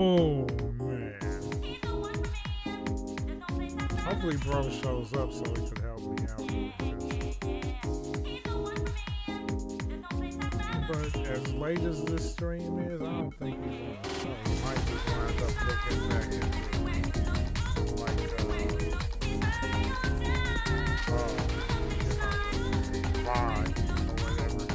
Oh man. Hopefully bro shows up so he can help me out with this. But as late as this stream is, I don't think he's gonna show. He might just wind up looking back into like vibe or whatever.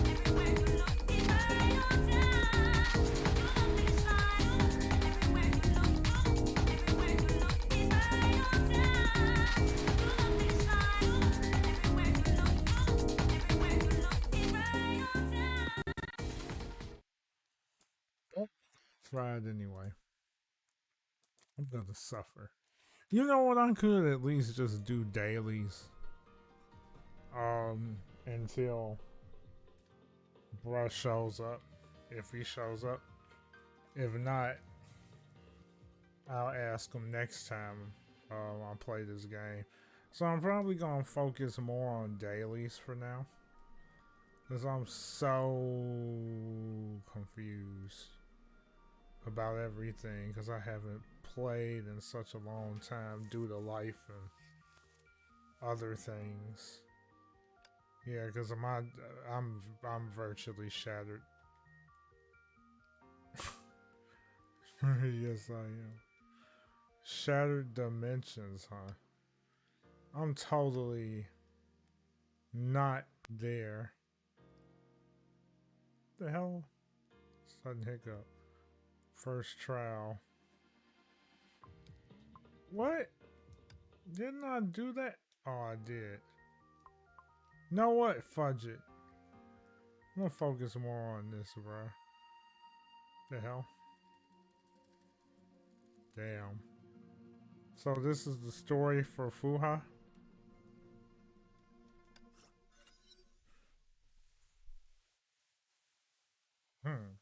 Try it anyway. I'm gonna suffer. You know what? I could at least just do dailies. Until Bruh shows up. If he shows up. If not, I'll ask him next time I play this game. So I'm probably gonna focus more on dailies for now. Because I'm so confused about everything because I haven't played in such a long time due to life and other things. Yeah, because I'm virtually shattered. Yes, I am. Shattered dimensions, huh? I'm totally not there. What the hell? Sudden hiccup. First trial. What? Didn't I do that? Oh, I did. Know what? Fudge it. I'm gonna focus more on this, bro. The hell? Damn. So this is the story for Fuha? Hmm.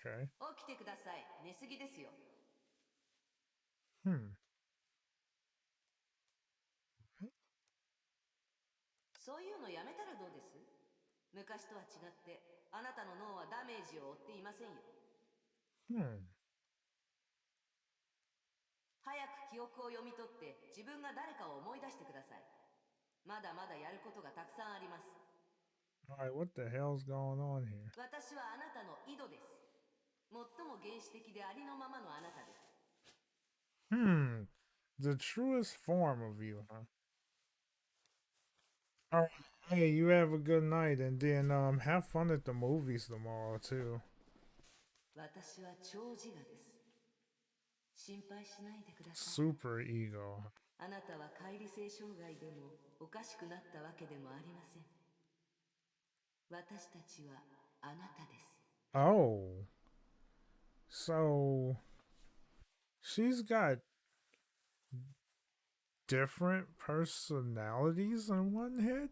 Okay. Hmm. そういうのやめたらどうです？昔とは違って、あなたの脳はダメージを負っていませんよ。Hmm. 早く記憶を読み取って自分が誰かを思い出してください。まだまだやることがたくさんあります。Alright, what the hell's going on here? 私はあなたの井戸です。最も原始的でありのままのあなたです。Hmm. The truest form of you, huh? Alright. Hey, you have a good night and then have fun at the movies tomorrow too. 私は超自我です。心配しないでください。Super ego. あなたは乖離性障害でもおかしくなったわけでもありません。私たちはあなたです。Oh. So she's got different personalities in one head?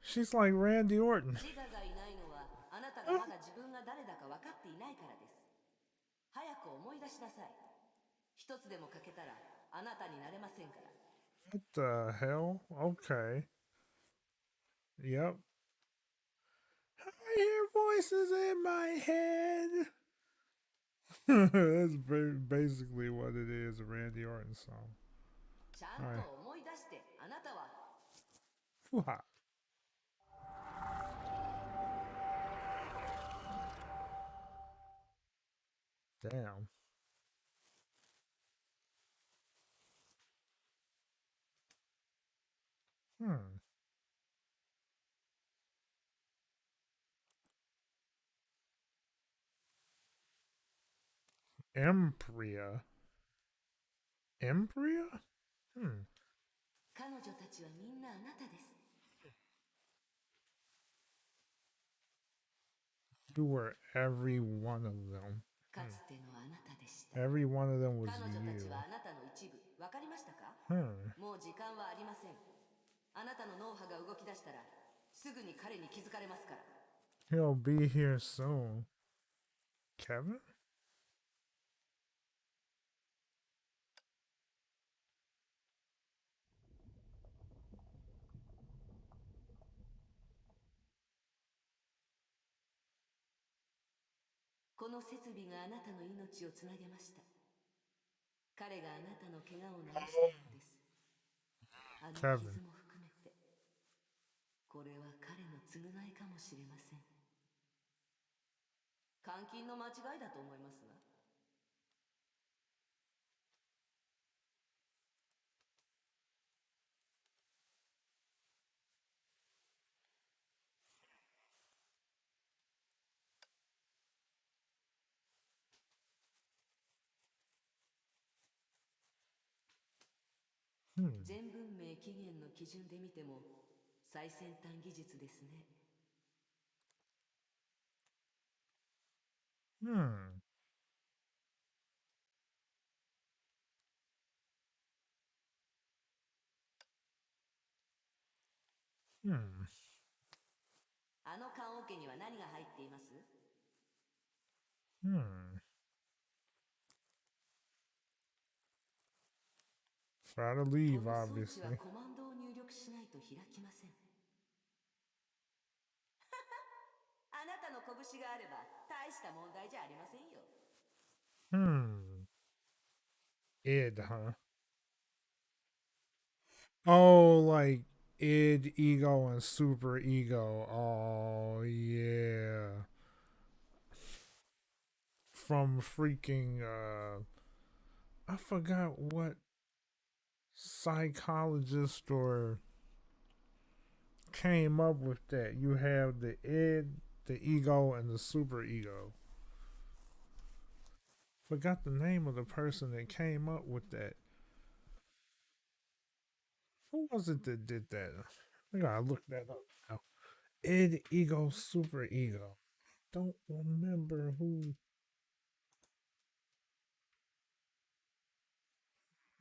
She's like Randy Orton. 自我がいないのはあなたがまだ自分が誰だか分かっていないからです。早く思い出しなさい。一つでも欠けたらあなたになれませんから。What the hell? Okay. Yep. I hear voices in my head. That's basically what it is, a Randy Orton song. ちゃんと思い出して、あなたは。Fuha. Damn. Hmm. Empria. Empria? Hmm. 彼女たちはみんなあなたです。You were every one of them. かつてのあなたでした。Every one of them was 彼女たち you. はあなたの一部。わかりましたか？ Hmm. もう時間はありません。あなたの脳波が動き出したら、すぐに彼に気づかれますから。He'll be here soon. Kevin? この設備があなたの命をつなげました。彼があなたの怪我を治したのです。あの傷も含めて。これは彼の償いかもしれません。監禁の間違いだと思いますが。全文明起源の基準で見ても最先端技術ですね。あの棺桶には何が入っています？Try to こ leave, の装置は obviously. コマンドを入力しないと開きません。あなたの拳があれば大した問題じゃありませんよ。Id, huh? Oh, like id, ego, and super ego. Oh, yeah. From freaking, I forgot what psychologist or came up with that. You have the id, the ego, and the super ego. Forgot the name of the person that came up with that. Who was it that did that? I gotta look that up now. Id, ego, super ego. Don't remember who.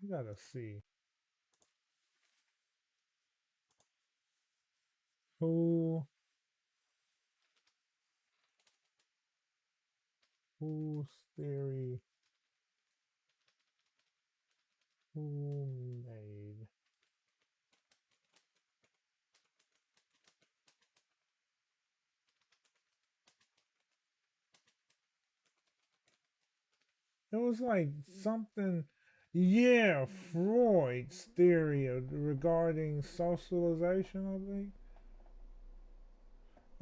You gotta see who whose theory who made. It was like something. Yeah, Freud's theory regarding socialization, I think.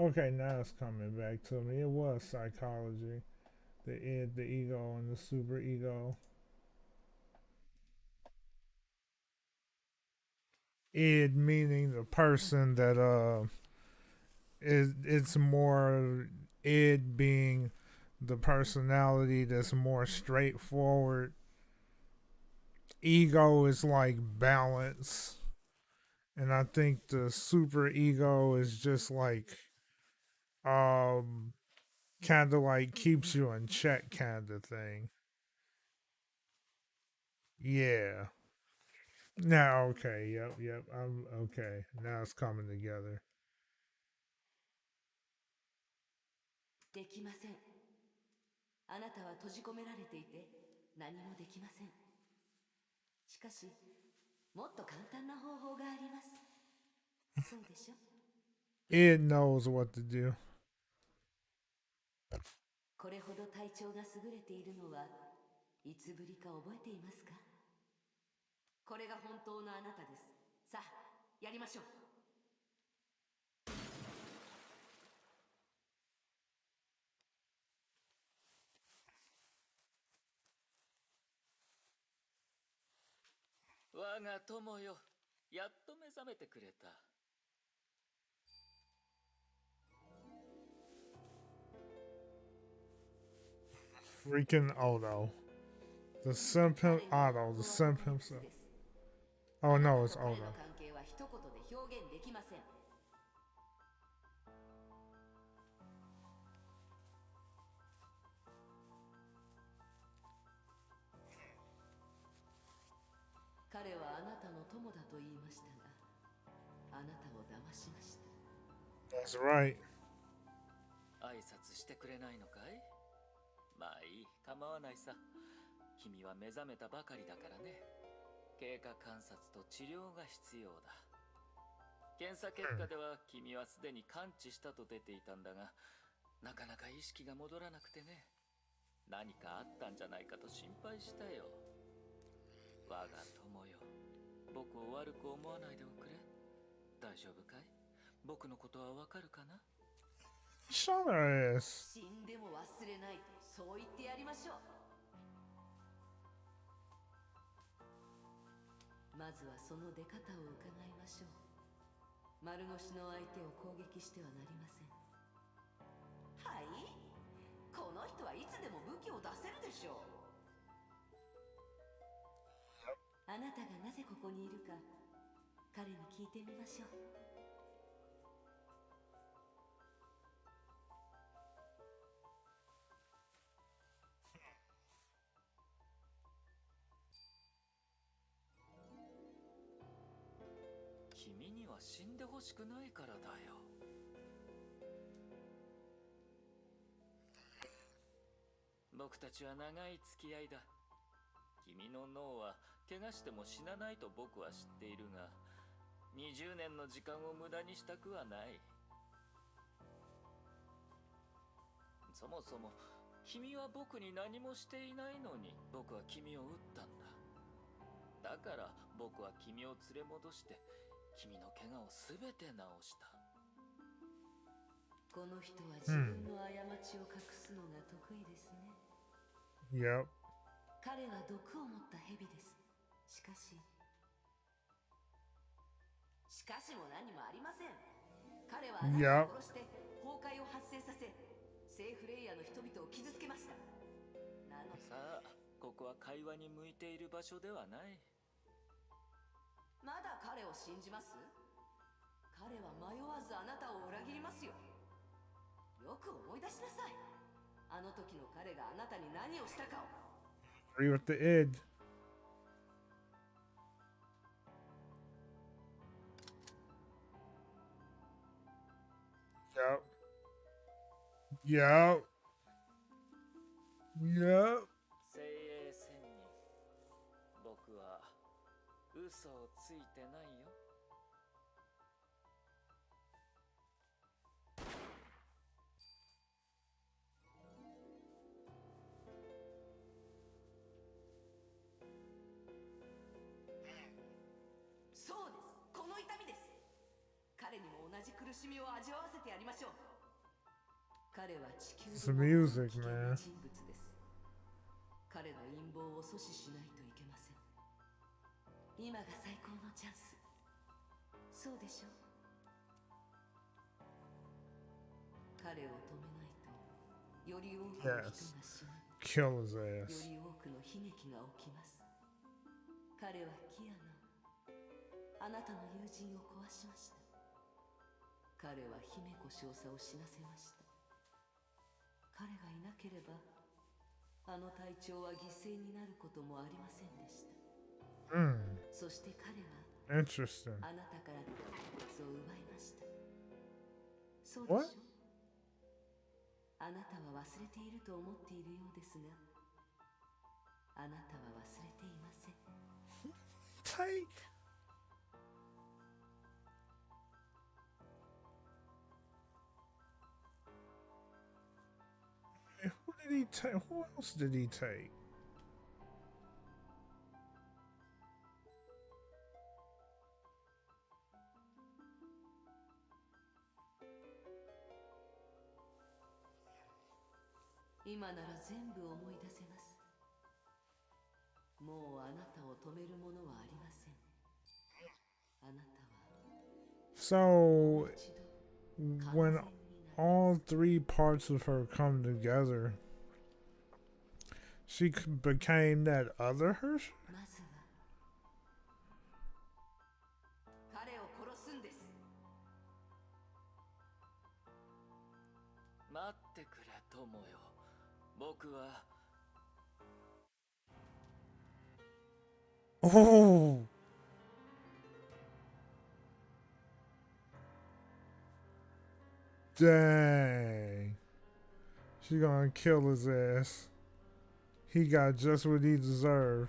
Okay, now it's coming back to me. It was psychology. The id, the ego, and the super ego. Id meaning the person that it's more id being the personality that's more straightforward. Ego is like balance, and I think the super ego is just like um kind of like keeps you in check kind of thing. Yeah. Now okay, yep. I'm okay. Now it's coming together. できません。あなたは閉じ込められていて何もできません。しかし、もっと簡単な方法があります。そうでしょ？ It knows what to do. これほど体調が優れているのはいつぶりか覚えていますか？これが本当のあなたです。さあ、やりましょう。我が友よ、やっと目覚めてくれた。Freaking Odo. The simp him Otto, the simp himself. Oh no, it's Odo. 関係は一言で表現できません。彼はあなたの友だと言いましたが、あなたを騙しました。That's right. 挨拶してくれないのかい？まあいい、構わないさ。君は目覚めたばかりだからね。経過観察と治療が必要だ。検査結果では君はすでに完治したと出ていたんだが、なかなか意識が戻らなくてね。何かあったんじゃないかと心配したよ。我が友よ、僕を悪く思わないでおくれ。大丈夫かい？僕のことはわかるかな？ Shut her ass. 死んでも忘れないとそう言ってやりましょう。まずはその出方を伺いましょう。丸腰の相手を攻撃してはなりません。はい、この人はいつでも武器を出せるでしょう。あなたがなぜここにいるか彼に聞いてみましょう。君には死んでほしくないからだよ。僕たちは長い付き合いだ。君の脳は怪我しても死なないと僕は知っているが、20年の時間を無駄にしたくはない。そもそも君は僕に何もしていないのに僕は君を撃ったんだ。だから僕は君を連れ戻して君の怪我を全て治した。この人は自分の過ちを隠すのが得意ですね。Yep. 彼は毒を持った蛇です。しかしも何もありません。彼はあなたを殺して崩壊を発生させ、セーフレイヤーの人々を傷つけました。さあ、ここは会話に向いている場所ではない。まだ彼を信じます？彼は迷わずあなたを裏切りますよ。よく思い出しなさい。あの時の彼があなたに何をしたかを。Agree with the id. Yep. Yep. Yep. 精鋭仙人、僕は嘘をついてないよ。そうです。この痛みです。彼にも同じ苦しみを味わわせてやりましょう。彼は地球It's の music, 危険 man. な人物です。彼の陰謀を阻止しないといけません。今が最高のチャンス。そうでしょう。彼を止めないと、より多くの人が死ぬ。Kill his よ ass. り多くの悲劇が起きます。彼はキアナ、あなたの友人を壊しました。彼は姫子少佐を死なせました。彼がいなければあの隊長は犠牲になることもありませんでした。そして彼は Interesting. あなたから物を奪いました。そうでしょう。 What? あなたは忘れていると思っているようですが、あなたは忘れていません。Take. Who did he take? Who else did he take? 今なら全部思い出せます。もうあなたを止めるものはありません。あなたは So 一度 when 完全になる。 all three parts of her come together, she became that other her? まずは彼を殺すんです。待ってくれ、友よ。僕は Oh. Dang. She gonna kill his ass. He got just what he deserved.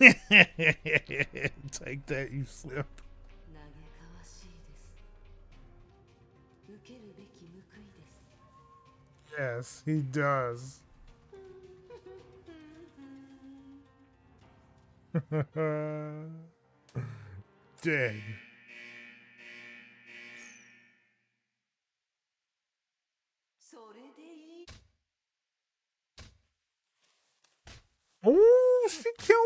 Take that, you slip. 嘆かわしいです。受けるべき報いです。 Yes, he does. Dang. それでいい。 Oh, she killing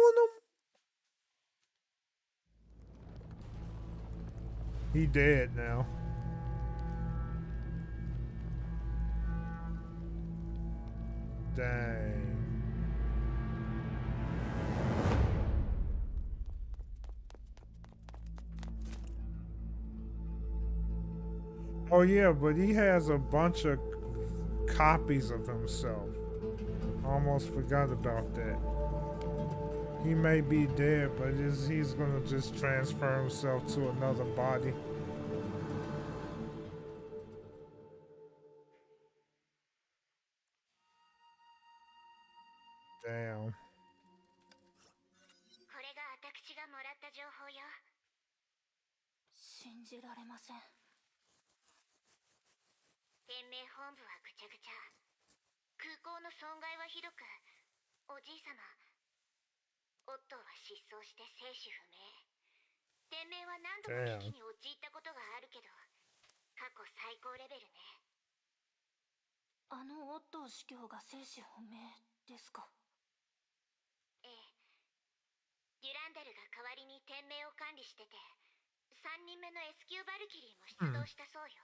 him. He dead now. Dang. Oh yeah, but he has a bunch of copies of himself. Almost forgot about that. He may be dead, but he's gonna just transfer himself to another body. Damn. これが私がもらった情報よ。信じられません。天命本部はぐちゃぐちゃ。空港の損害はひどく、おじいさま、オットーは失踪して生死不明。天命は何度も危機に陥ったことがあるけど、過去最高レベルね。あのオットー司教が生死不明ですか？ええ。デュランダルが代わりに天命を管理してて、3人目の S 級バルキリーも出動したそうよ。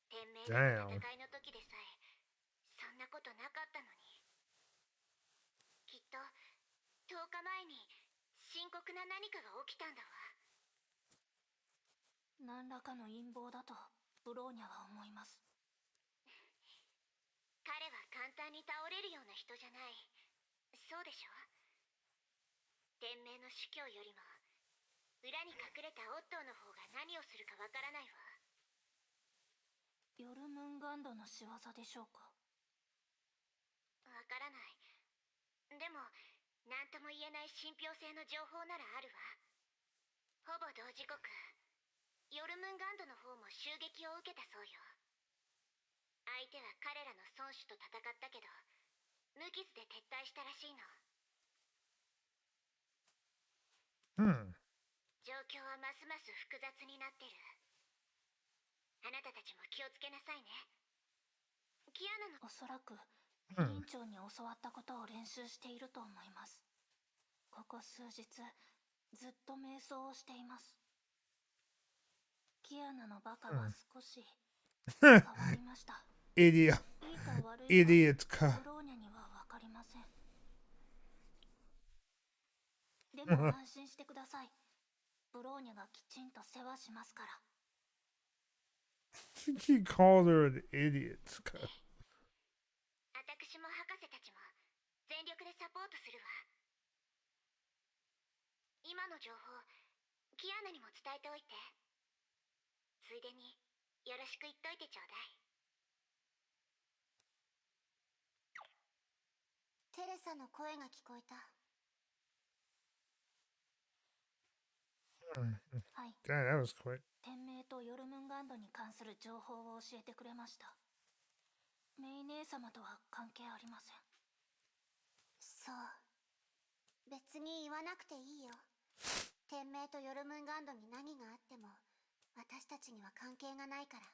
天命との戦いの時でさえ、そんなことなかったのに。きっと、10日前に深刻な何かが起きたんだわ。何らかの陰謀だとブローニャは思います。彼は簡単に倒れるような人じゃない。そうでしょ？天命の主教よりも裏に隠れたオットーの方が何をするかわからないわ。ヨルムンガンドの仕業でしょうか？わからない。でも何とも言えない信憑性の情報ならあるわ。ほぼ同時刻、ヨルムンガンドの方も襲撃を受けたそうよ。相手は彼らの孫子と戦ったけど、無傷で撤退したらしいの。状況はますます複雑になってる。あなたたちも気をつけなさいね。キアナのおそらく委員長に教わったことを練習していると思います。ここ数日ずっと瞑想をしています。キアナのバカは少し変わりました。Idiot. いいか悪いかブローニャには分かりません。でも安心してください。ブローニャがきちんと世話しますから。He called her an idiot. 私も博士たちも全力でサポートするわ。今の情報、キアナにも伝えておいて。ついでによろしく言っといてちょうだい。テレサの声が聞こえた。はい。Damn, that was quick. 天命とヨルムンガンドに関する情報を教えてくれました。メイ姉様とは関係ありません。そう。別に言わなくていいよ。天命とヨルムンガンドに何があっても、私たちには関係がないから。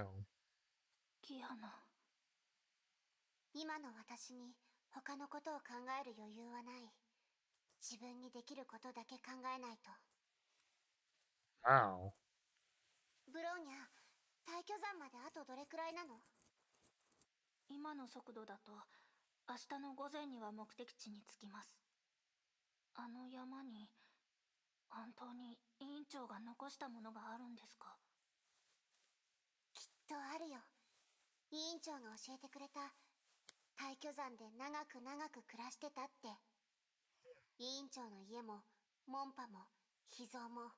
Damn. キアナ。今の私に他のことを考える余裕はない。自分にできることだけ考えないと。Wow. ブローニャ、退去山まであとどれくらいなの？今の速度だと明日の午前には目的地に着きます。あの山に本当に委員長が残したものがあるんですか？きっとあるよ。委員長が教えてくれた。退去山で長く長く暮らしてたって。委員長の家も門派も秘蔵も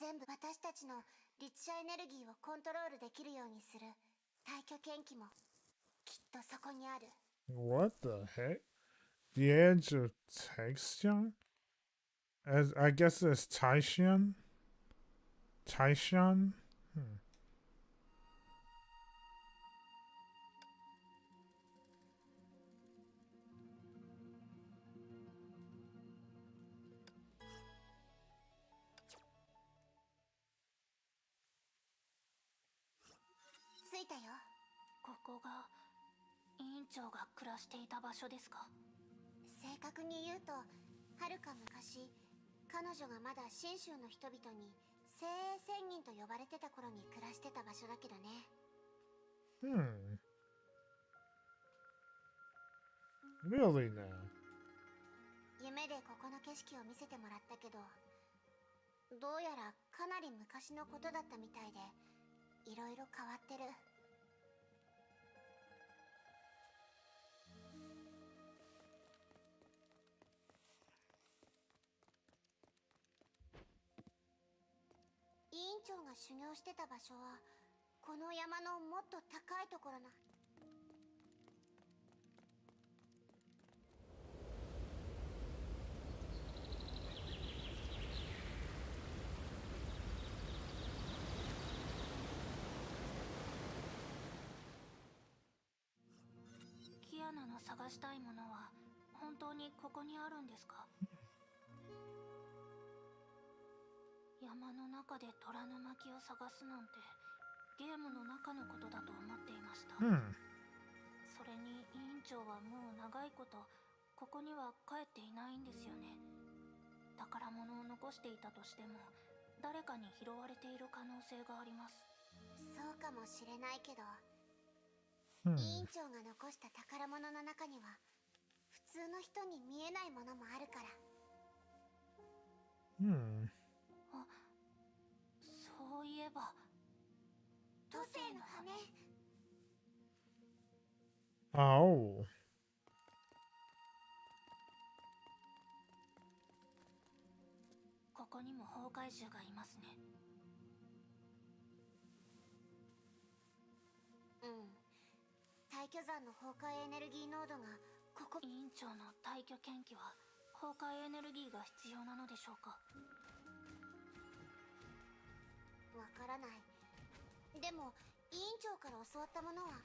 全部私たちの律者エネルギーをコントロールできるようにする退去剣気もきっとそこにある。 What the heck? the edge of texture? As I guess it's Taishan? Taishan? Hmm. 着いたよ。ここが委員長が暮らしていた場所ですか？正確に言うと、はるか昔、彼女がまだ信州の人々に精鋭仙人と呼ばれてた頃に暮らしてた場所だけどね。Really now? 夢でここの景色を見せてもらったけど、どうやらかなり昔のことだったみたいで、いろいろ変わってる。委員長が修行してた場所はこの山のもっと高いところな。キアナの探したいものは本当にここにあるんですか？山の中で虎の巻を探すなんてゲームの中のことだと思っていました。それに委員長はもう長いことここには帰っていないんですよね。宝物を残していたとしても誰かに拾われている可能性があります。そうかもしれないけど、委員長が残した宝物の中には普通の人に見えないものもあるから。あ、そういえば土星の羽。Oh. ここにも崩壊獣がいますね。大巨山の崩壊エネルギー濃度がここ。委員長の大巨研究は崩壊エネルギーが必要なのでしょうか？わからない。でも委員長から教わったものは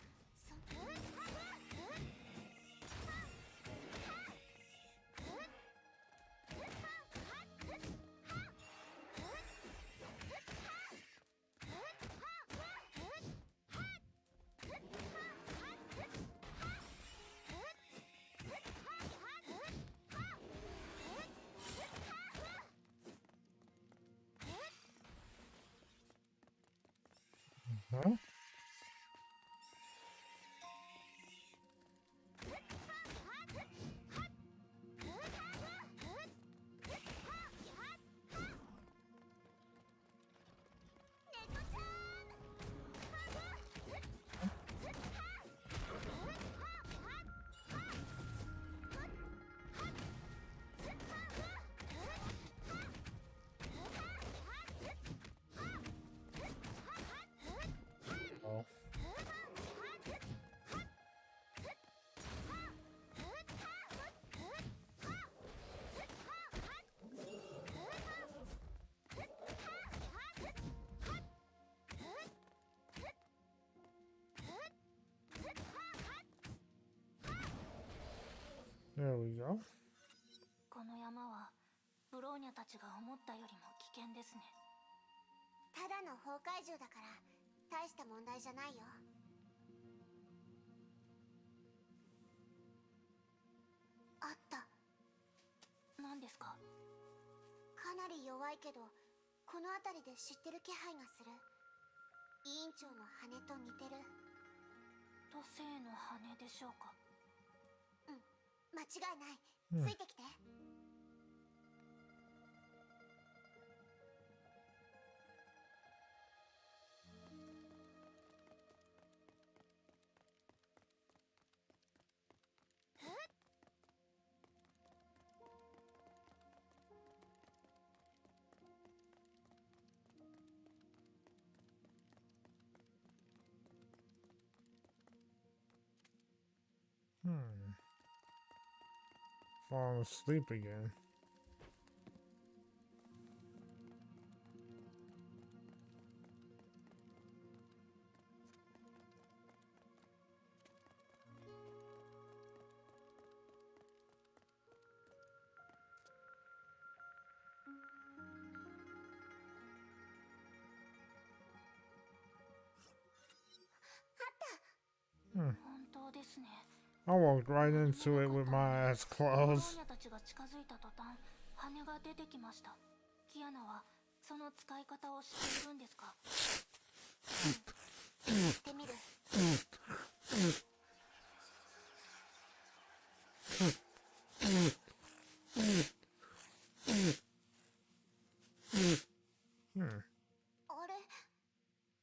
Huh? Oh. There we go. この山はブローニャたちが思ったよりも危険ですね。ただの崩壊獣だから大した問題じゃないよ。あった。何ですか？かなり弱いけどこの辺りで知ってる気配がする。委員長の羽と似てる。土星の羽でしょうか？間違いない。ついてきて。falling asleep again. I walked right into it with my eyes closed. たちが近づいた途端、羽が出てきました。キアナはその使い方を知っているんですか？してみる。あれ？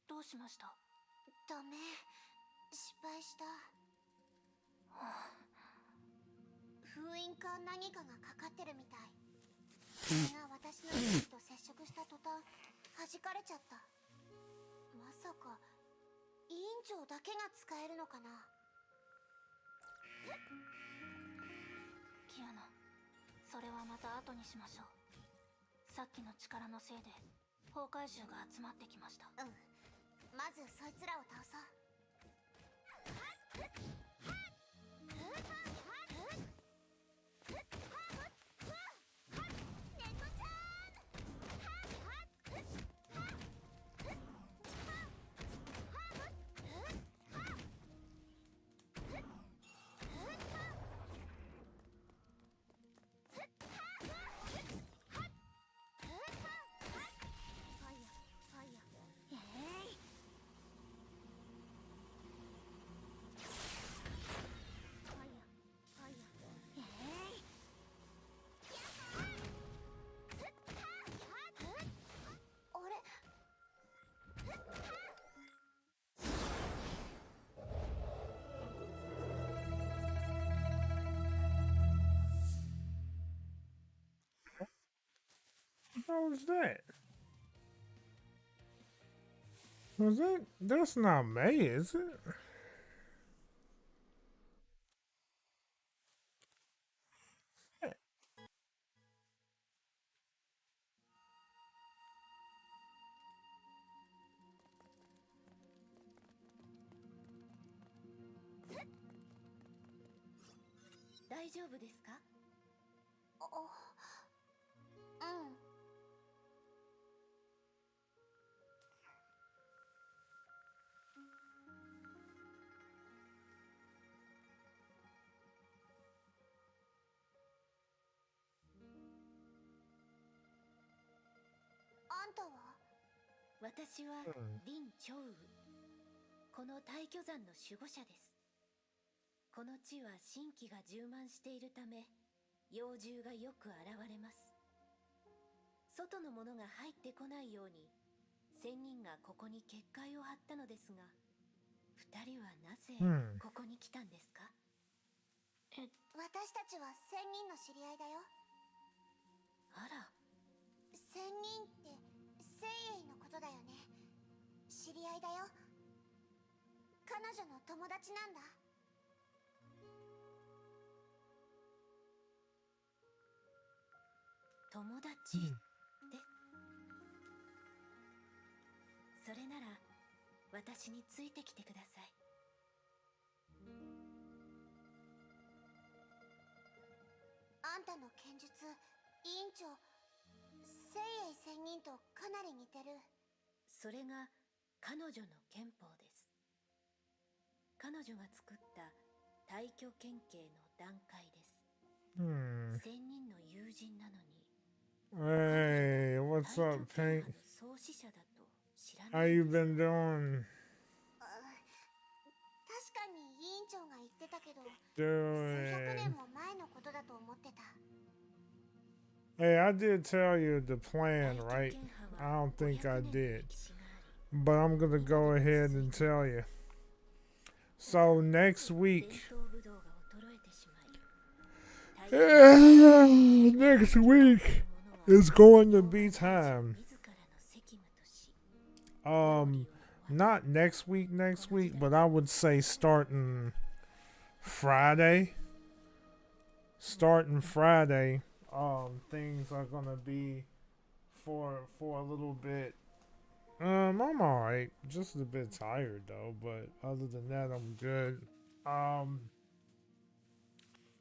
どうしました？ダメ。失敗した。封印か何かがかかってるみたい。それが私の意識と接触した途端弾かれちゃった。まさか委員長だけが使えるのかな。キアナ、それはまた後にしましょう。さっきの力のせいで崩壊獣が集まってきました。うん。まずそいつらを倒そう。How was that? Was that? That's not May, is it?大丈夫ですか？うん。あんたは？私はリン・チョウウ。この大巨山の守護者です。この地は神気が充満しているため、妖獣がよく現れます。外のものが入ってこないように、仙人がここに結界を張ったのですが、二人はなぜここに来たんですか？私たちは仙人の知り合いだよ。あら。仙人って聖英のことだよね。知り合いだよ。彼女の友達なんだ。友達ってそれなら私についてきてください。あんたの剣術、委員長、聖英仙人とかなり似てる。それが彼女の憲法です。彼女が作った大巨剣系の段階です。仙人の友人なのに。Hey, what's up, Pink? How you been doing? 確かに委員長が言ってたけど、数 Doing. 百年も前のことだと思ってた。Hey, I did tell you the plan, right? I don't think I did. But I'm going to go ahead and tell you. So next week, next week is going to be time. Not next week, but I would say starting Friday. starting Friday, things are gonna be for a little bit. I'm alright. Just a bit tired though, but other than that, I'm good. Um,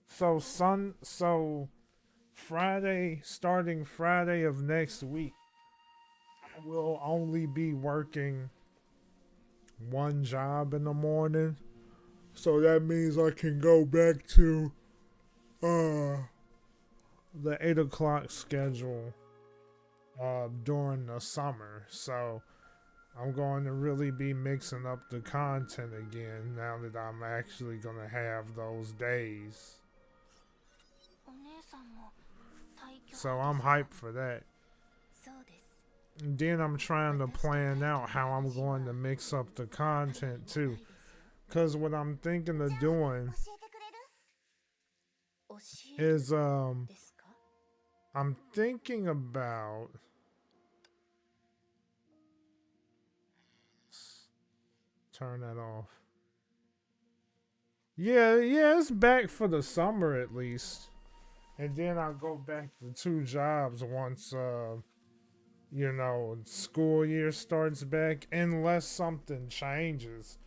so Friday, starting Friday of next week, I will only be working one job in the morning. So that means I can go back to the 8 o'clock schedule during the summer. So I'm going to really be mixing up the content again now that I'm actually going to have those days. So I'm hyped for that. And then I'm trying to plan out how I'm going to mix up the content too. Because what I'm thinking of doing is I'm thinking about turn that off. Yeah, it's back for the summer at least. And then I'll go back to 2 jobs once school year starts back, unless something changes.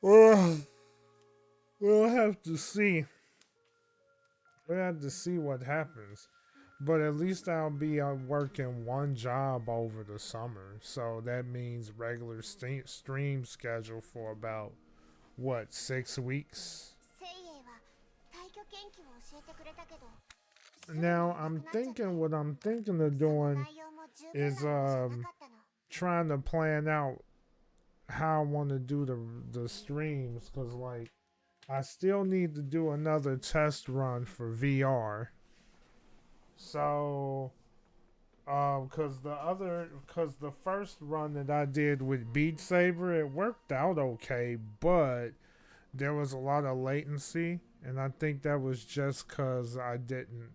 Well, we'll have to see. We'll have to see what happens. But at least I'll be working one job over the summer. So that means regular stream schedule for about, 6 weeks? Now, what I'm thinking of doing is trying to plan out how I want to do the streams. Because, I still need to do another test run for VR. So, because the first run that I did with Beat Saber, it worked out okay, but there was a lot of latency, and I think that was just because I didn't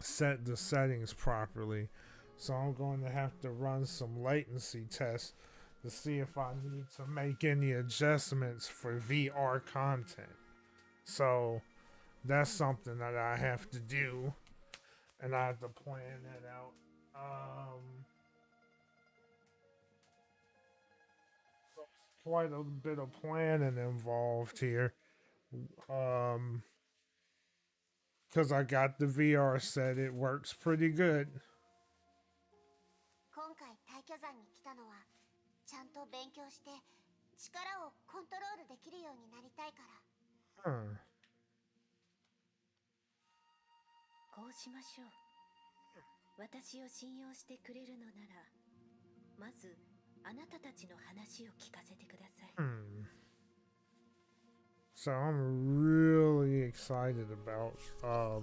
set the settings properly. So I'm going to have to run some latency tests to see if I need to make any adjustments for VR content. So that's something that I have to do, and I have to plan that out. So quite a bit of planning involved here. Because I got the VR set, it works pretty good. Huh. こうしましょう。私を信用してくれるのなら、まずあなたたちの話を聞かせてください。So I'm really excited about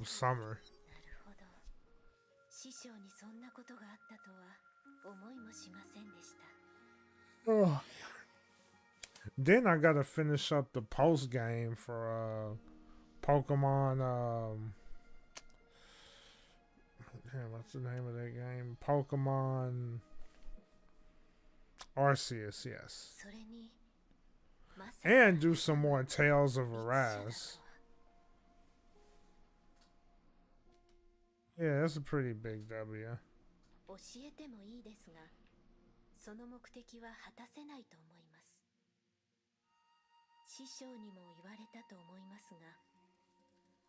summer. なるほど。師匠にそんなことがあったとは思いもしませんでした。Then I gotta finish up the post game for Pokemon. What's the name of that game? Pokemon Arceus, yes. それに、まさか And do some more Tales of Arise. Yeah, that's a pretty big W. 教えてもいいですが、その目的は果たせないと思います。師匠にも言われたと思いますが、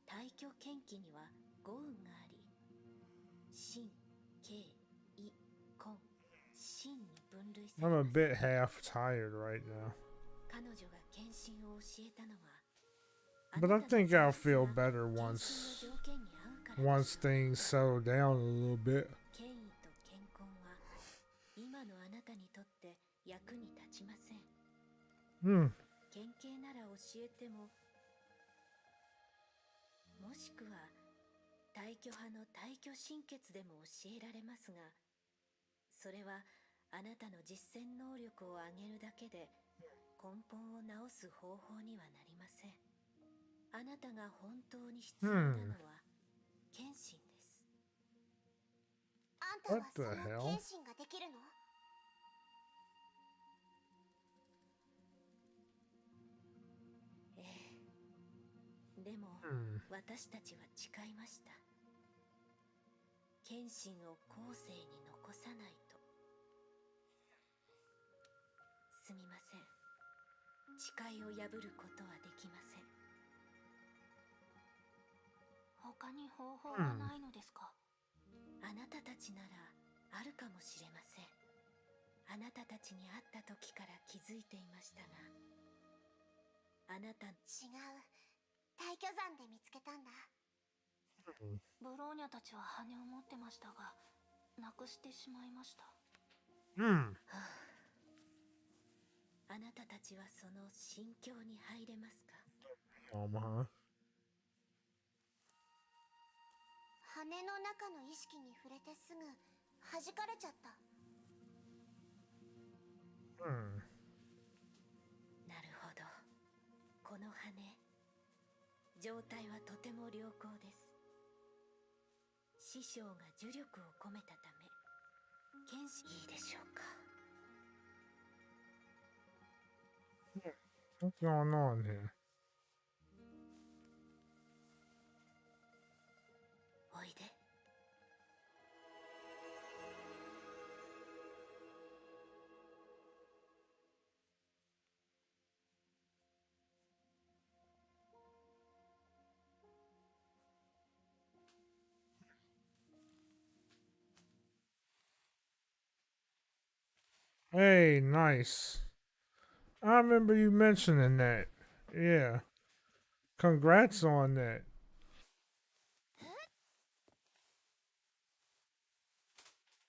大挙剣気には5運があり、心、形、意、根、心に分類され I'm ま a す。 bit half tired right now. 彼女が剣心を教えたのは、 But I think I'll feel あなた better の once 剣心の条件に合うからです。 once things settle down a little bit. 権威と健康は今のあなたにとって役に立ちません。県警なら教えても、もしくは大挙派の大挙心血でも教えられますが、それはあなたの実践能力を上げるだけで根本を直す方法にはなりません。あなたが本当に必要なのは剣心です。あんたは What そ the の hell? 剣心ができるの？ええ、でも、私たちは誓いました。謙信を後世に残さないと。すみません。誓いを破ることはできません。他に方法はないのですか？あなたたちならあるかもしれません。あなたたちに会った時から気づいていましたが、あなた。違う。退去山で見つけたんだ。ブローニャたちは羽を持ってましたが、なくしてしまいました。あなたたちはその心境に入れますか？羽の中の意識に触れてすぐ弾かれちゃった。なるほど。この羽、状態はとても良好です。師匠が呪力を込めたため、剣士。いいでしょうか。What's going on here? おいで。Hey, nice. I remember you mentioning that. Yeah. Congrats on that.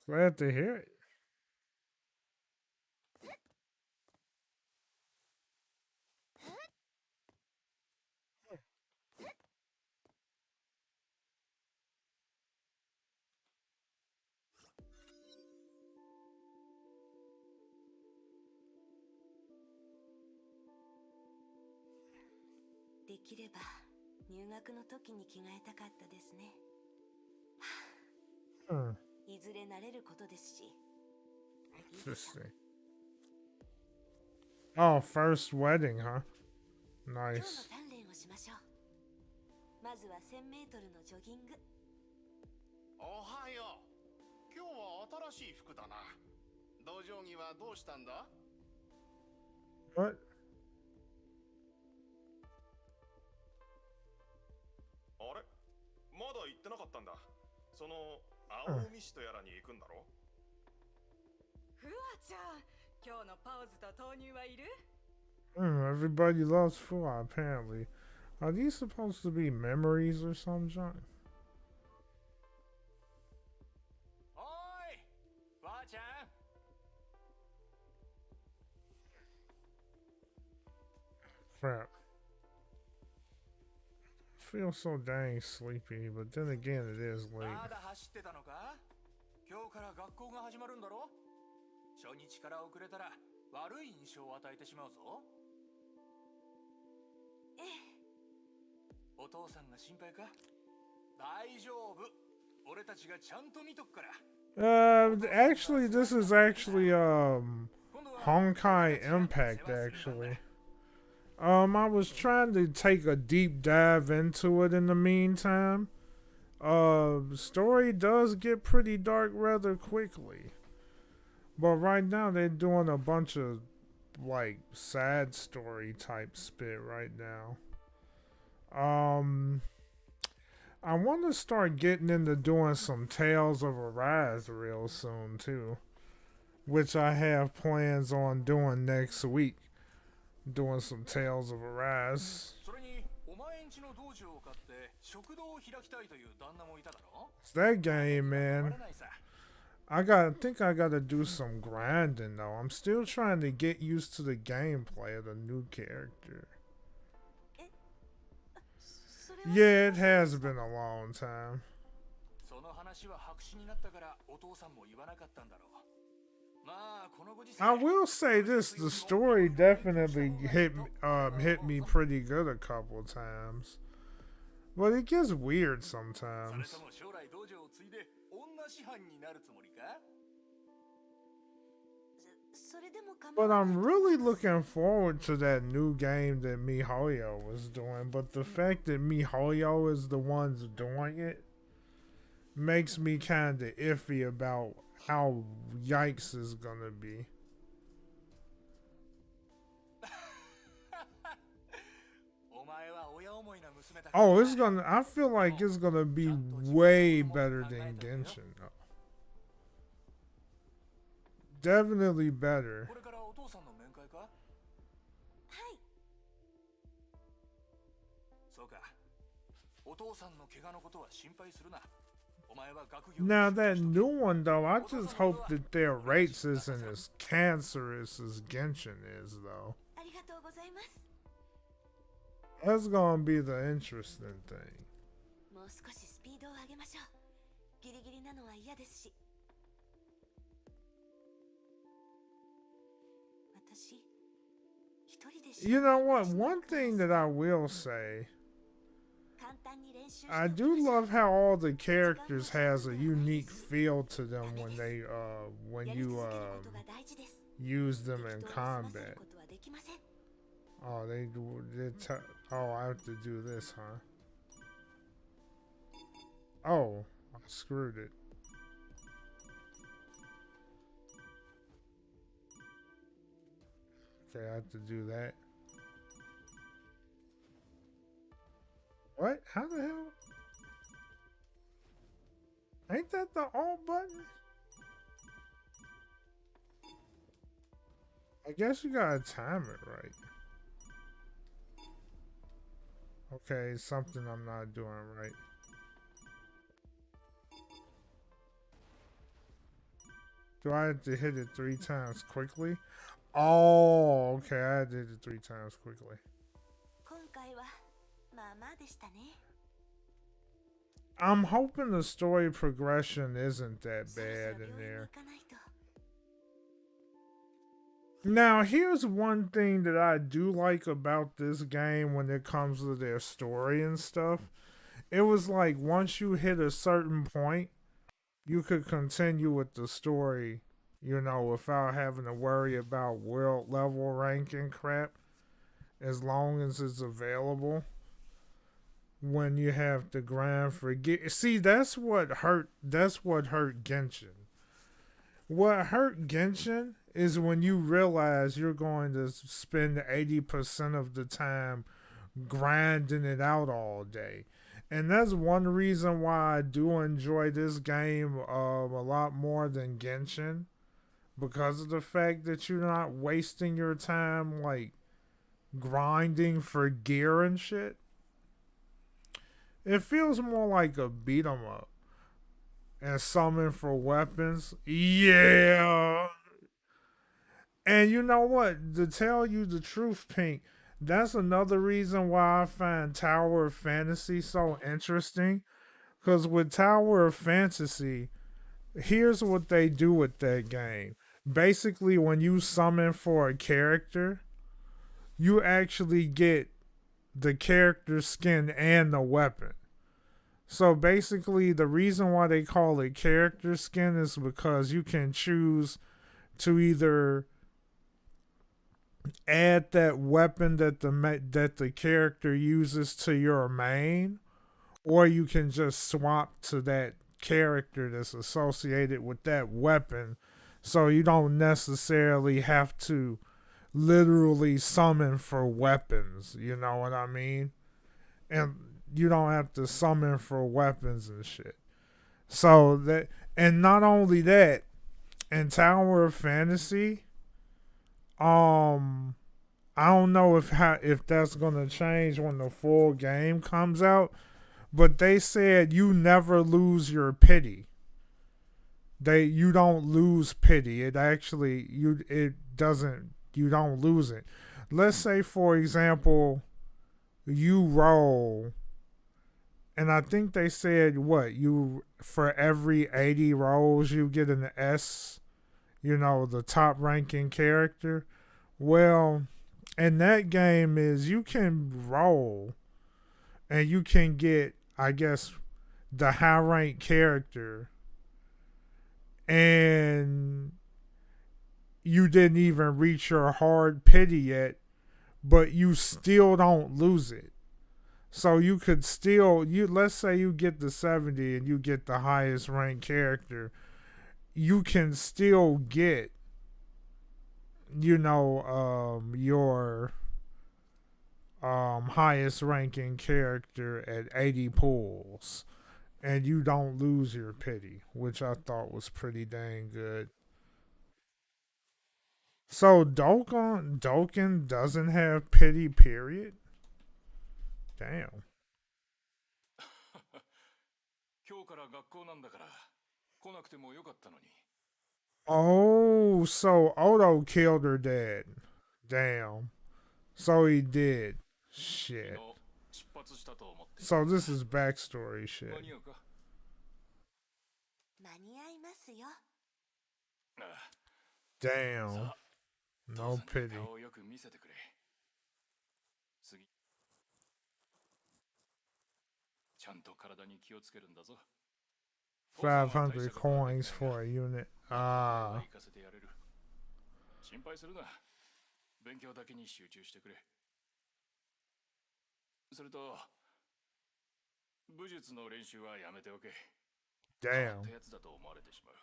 Glad to hear it.できれば入学の時に着替えたかったですね。いずれ慣れることですし。Interesting. Oh, first wedding, huh? Nice. 今日の鍛錬をしましょう。まずは1000メートルのジョギング。おはよう。今日は新しい服だな。道場着はどうしたんだ？ What? あれ？まだ行ってなかったんだ。その青海市とやらに行くんだろ？フワちゃん、今日のパウズと豆乳はいる？ Everybody loves Fua, apparently. Are these supposed to be memories or some junk? おーい、フワちゃん。Crap. I feel so dang sleepy, but then again, it is late. まだ走ってたのか？今日から学校が始まるんだろ？初日から遅れたら悪い印象を与えてしまうぞ。ええ。お父さんが心配か？大丈夫。俺たちがちゃんと見とくから。Actually, this is actually, Honkai Impact, actually. I was trying to take a deep dive into it in the meantime. The story does get pretty dark rather quickly. But right now they're doing a bunch of, like, sad story type spit right now. I want to start getting into doing some Tales of Arise real soon, too. Which I have plans on doing next week. Doing some Tales of Arise. It's that game, man. I think I gotta do some grinding though. I'm still trying to get used to the gameplay of the new character. Yeah, it has been a long time. I will say this: the story definitely hit me pretty good a couple times, but it gets weird sometimes. そ But I'm really looking forward to that new game that MiHoYo was doing. But the fact that MiHoYo is the ones doing it makes me kind of iffy about how Yikes is gonna be. Oh, it's gonna. I feel like it's gonna be way better than Genshin. Though. Definitely better. Now that new one though, I just hope that their rates isn't as cancerous as Genshin is though. That's gonna be the interesting thing. You know what? One thing that I will say, I do love how all the characters has a unique feel to them when you use them in combat. Oh, they do. Oh, I have to do this, huh? Oh, I screwed it. Okay, I have to do that. What? How the hell? Ain't that the alt button? I guess you gotta time it right. Okay, something I'm not doing right. Do I have to hit it 3 times quickly? Oh, okay, I did it 3 times quickly. I'm hoping the story progression isn't that bad in there. Now, here's one thing that I do like about this game when it comes to their story and stuff. It was like once you hit a certain point, you could continue with the story, you know, without having to worry about world level ranking crap, as long as it's available. When you have to grind for see, that's what hurt Genshin. What hurt Genshin is when you realize you're going to spend 80% of the time grinding it out all day. And that's one reason why I do enjoy this game a lot more than Genshin. Because of the fact that you're not wasting your time like grinding for gear and shit. It feels more like a beat 'em up. And summon for weapons. Yeah. And you know what? To tell you the truth, Pink, that's another reason why I find Tower of Fantasy so interesting. Because with Tower of Fantasy, here's what they do with that game. Basically, when you summon for a character, you actually get the character skin and the weapon. So basically, the reason why they call it character skin is because you can choose to either add that weapon that the character uses to your main, or you can just swap to that character that's associated with that weapon, so you don't necessarily have to literally summon for weapons, you know what I mean? And you don't have to summon for weapons and shit. So that, and not only that, in Tower of Fantasy, I don't know if that's gonna change when the full game comes out, but they said you never lose your pity. You don't lose pity. It actually you don't lose it. Let's say, for example, you roll, and I think they said for every 80 rolls you get an S, you know, the top ranking character. Well, in that game is you can roll and you can get, I guess, the high rank character, and you didn't even reach your hard pity yet, but you still don't lose it. So you could still, let's say you get the 70 and you get the highest ranked character, you can still get, your highest ranking character at 80 pulls, and you don't lose your pity, which I thought was pretty dang good. So Dokkan doesn't have pity, period? Damn. 今日から学校なんだから来なくてもよかったのに。 Oh, so Odo killed her dad. Damn. So he did. Shit. 出発したと思って。 So this is backstory shit. 間に合うか？間に合いますよ。ああ。 Damn. No pity. 顔をよく見せてくれ。次。ちゃんと体に気をつけるんだぞ。 500 coins for a unit. 行かせてやれる。心配するな。勉強だけに集中してくれ。それと、武術の練習はやめておけ。 Damn. ってやつだと思われてしまう。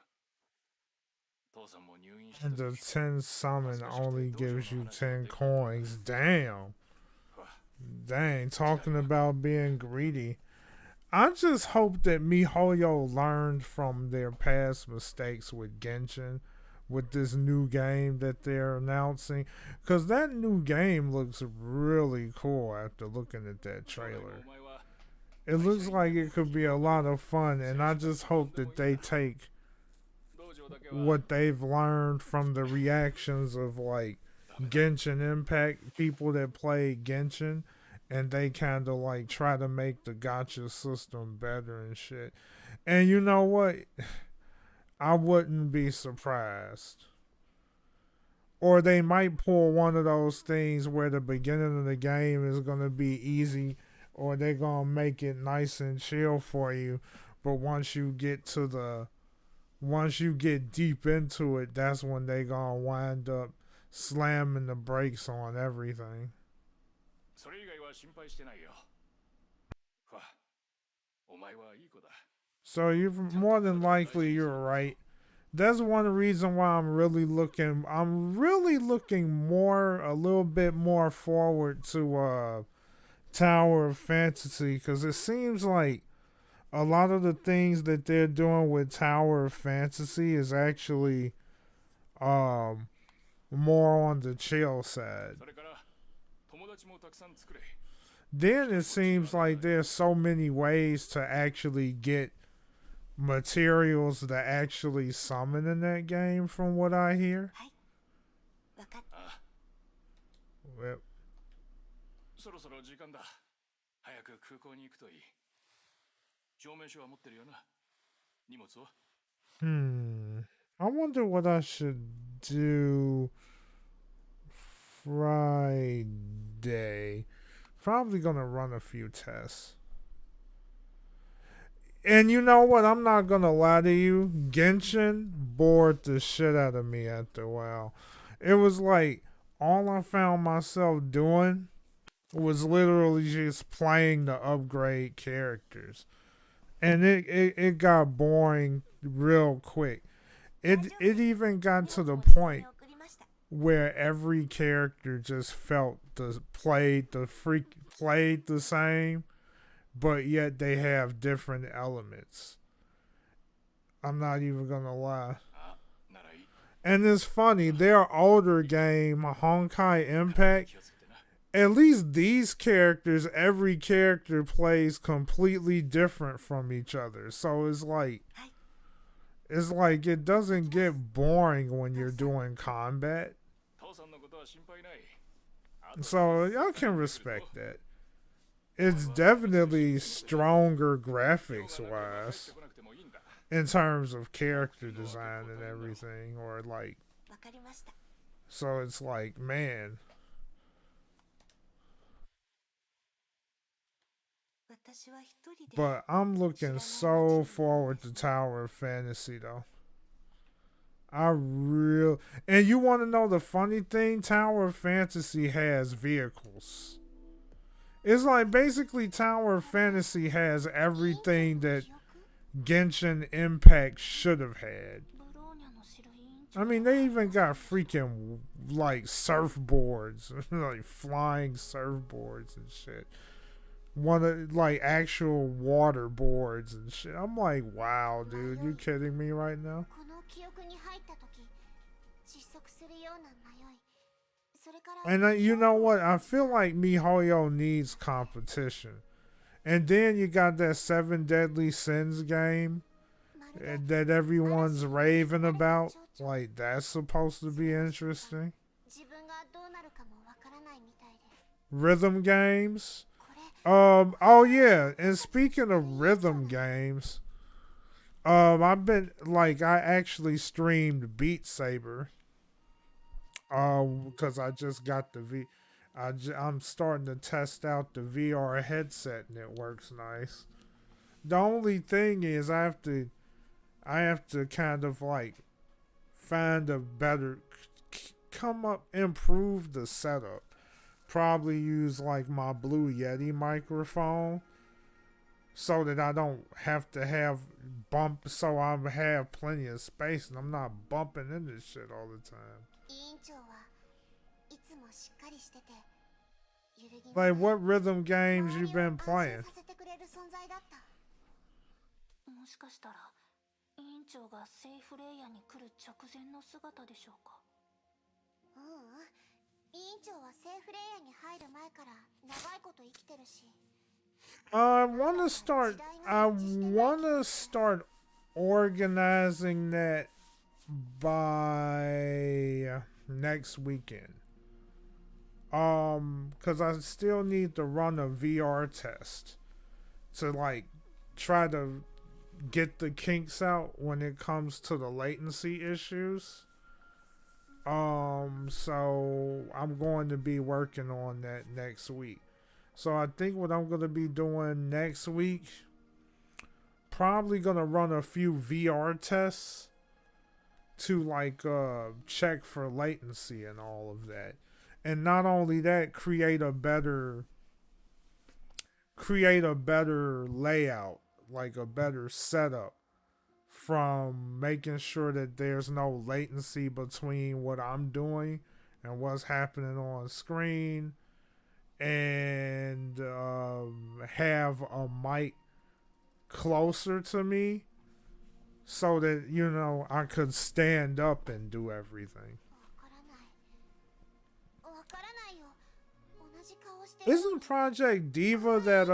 父さんも入院して And the 10 summon only gives you 10 coins. Damn. Dang, talking about being greedy. I just hope that MiHoYo learned from their past mistakes with Genshin, with this new game that they're announcing. Because that new game looks really cool after looking at that trailer. It looks like it could be a lot of fun, and I just hope that they take what they've learned from the reactions of, like, Genshin Impact, people that play Genshin, and they kind of like try to make the gacha system better and shit. And you know what? I wouldn't be surprised. Or they might pull one of those things where the beginning of the game is going to be easy, or they're going to make it nice and chill for you. But once you get deep into it, that's when they going to wind up slamming the brakes on everything. それ以外は心配してないよ。お前はいい子だ。 So more than likely you're right. That's one reason why I'm really looking a little bit more forward to Tower of Fantasy, because it seems like a lot of the things that they're doing with Tower of Fantasy is actually more on the chill side. Then it seems like there's so many ways to actually get materials that actually summon in that game, from what I hear. Well, そろそろ時間だ。早く空港に行くといい。証明書は持ってるよな。荷物は？ I wonder what I should do Friday. Probably gonna run a few tests. And you know what? I'm not gonna lie to you. Genshin bored the shit out of me after a while. It was like all I found myself doing was literally just playing the upgrade characters. And it got boring real quick. It even got to the point where every character just played the same, but yet they have different elements. I'm not even gonna lie. And it's funny, their older game, Honkai Impact, at least these characters, every character plays completely different from each other. So it's like it doesn't get boring when you're doing combat. So y'all can respect that. It's definitely stronger graphics wise in terms of character design and everything, or like, so it's like, man. But I'm looking so forward to Tower of Fantasy though. And you want to know the funny thing? Tower of Fantasy has vehicles. It's like basically Tower of Fantasy has everything that Genshin Impact should have had. I mean, they even got freaking like surfboards, like flying surfboards and shit. One of like actual water boards and shit. I'm like, wow, dude, you kidding me right now? And you know what? I feel like MiHoYo needs competition. And then you got that Seven Deadly Sins game that everyone's raving about. Like, that's supposed to be interesting. Rhythm games. Oh yeah, and speaking of rhythm games, I've been like I actually streamed Beat Saber. Because I just got the I'm starting to test out the VR headset and it works nice. The only thing is I have to kind of like find a better improve the setup. Probably use like my Blue Yeti microphone so that I don't have to have so I have plenty of space and I'm not bumping into shit all the time. Like, what rhythm games you been playing? もしかしたら委員長がセーフレイヤーに来る直前の姿でしょうか。委員長はセーフレイヤーに入る前から長いこと生きてるし。I wanna start organizing that by next weekend. Cause I still need to run a VR test to like try to get the kinks out when it comes to the latency issues. So I'm going to be working on that next week. So I think what I'm going to be doing next week, probably going to run a few VR tests to like check for latency and all of that. And not only that, create a better layout, like a better setup from making sure that there's no latency between what I'm doing and what's happening on screen, and have a mic closer to me so that, you know, I could stand up and do everything. Isn't Project Diva that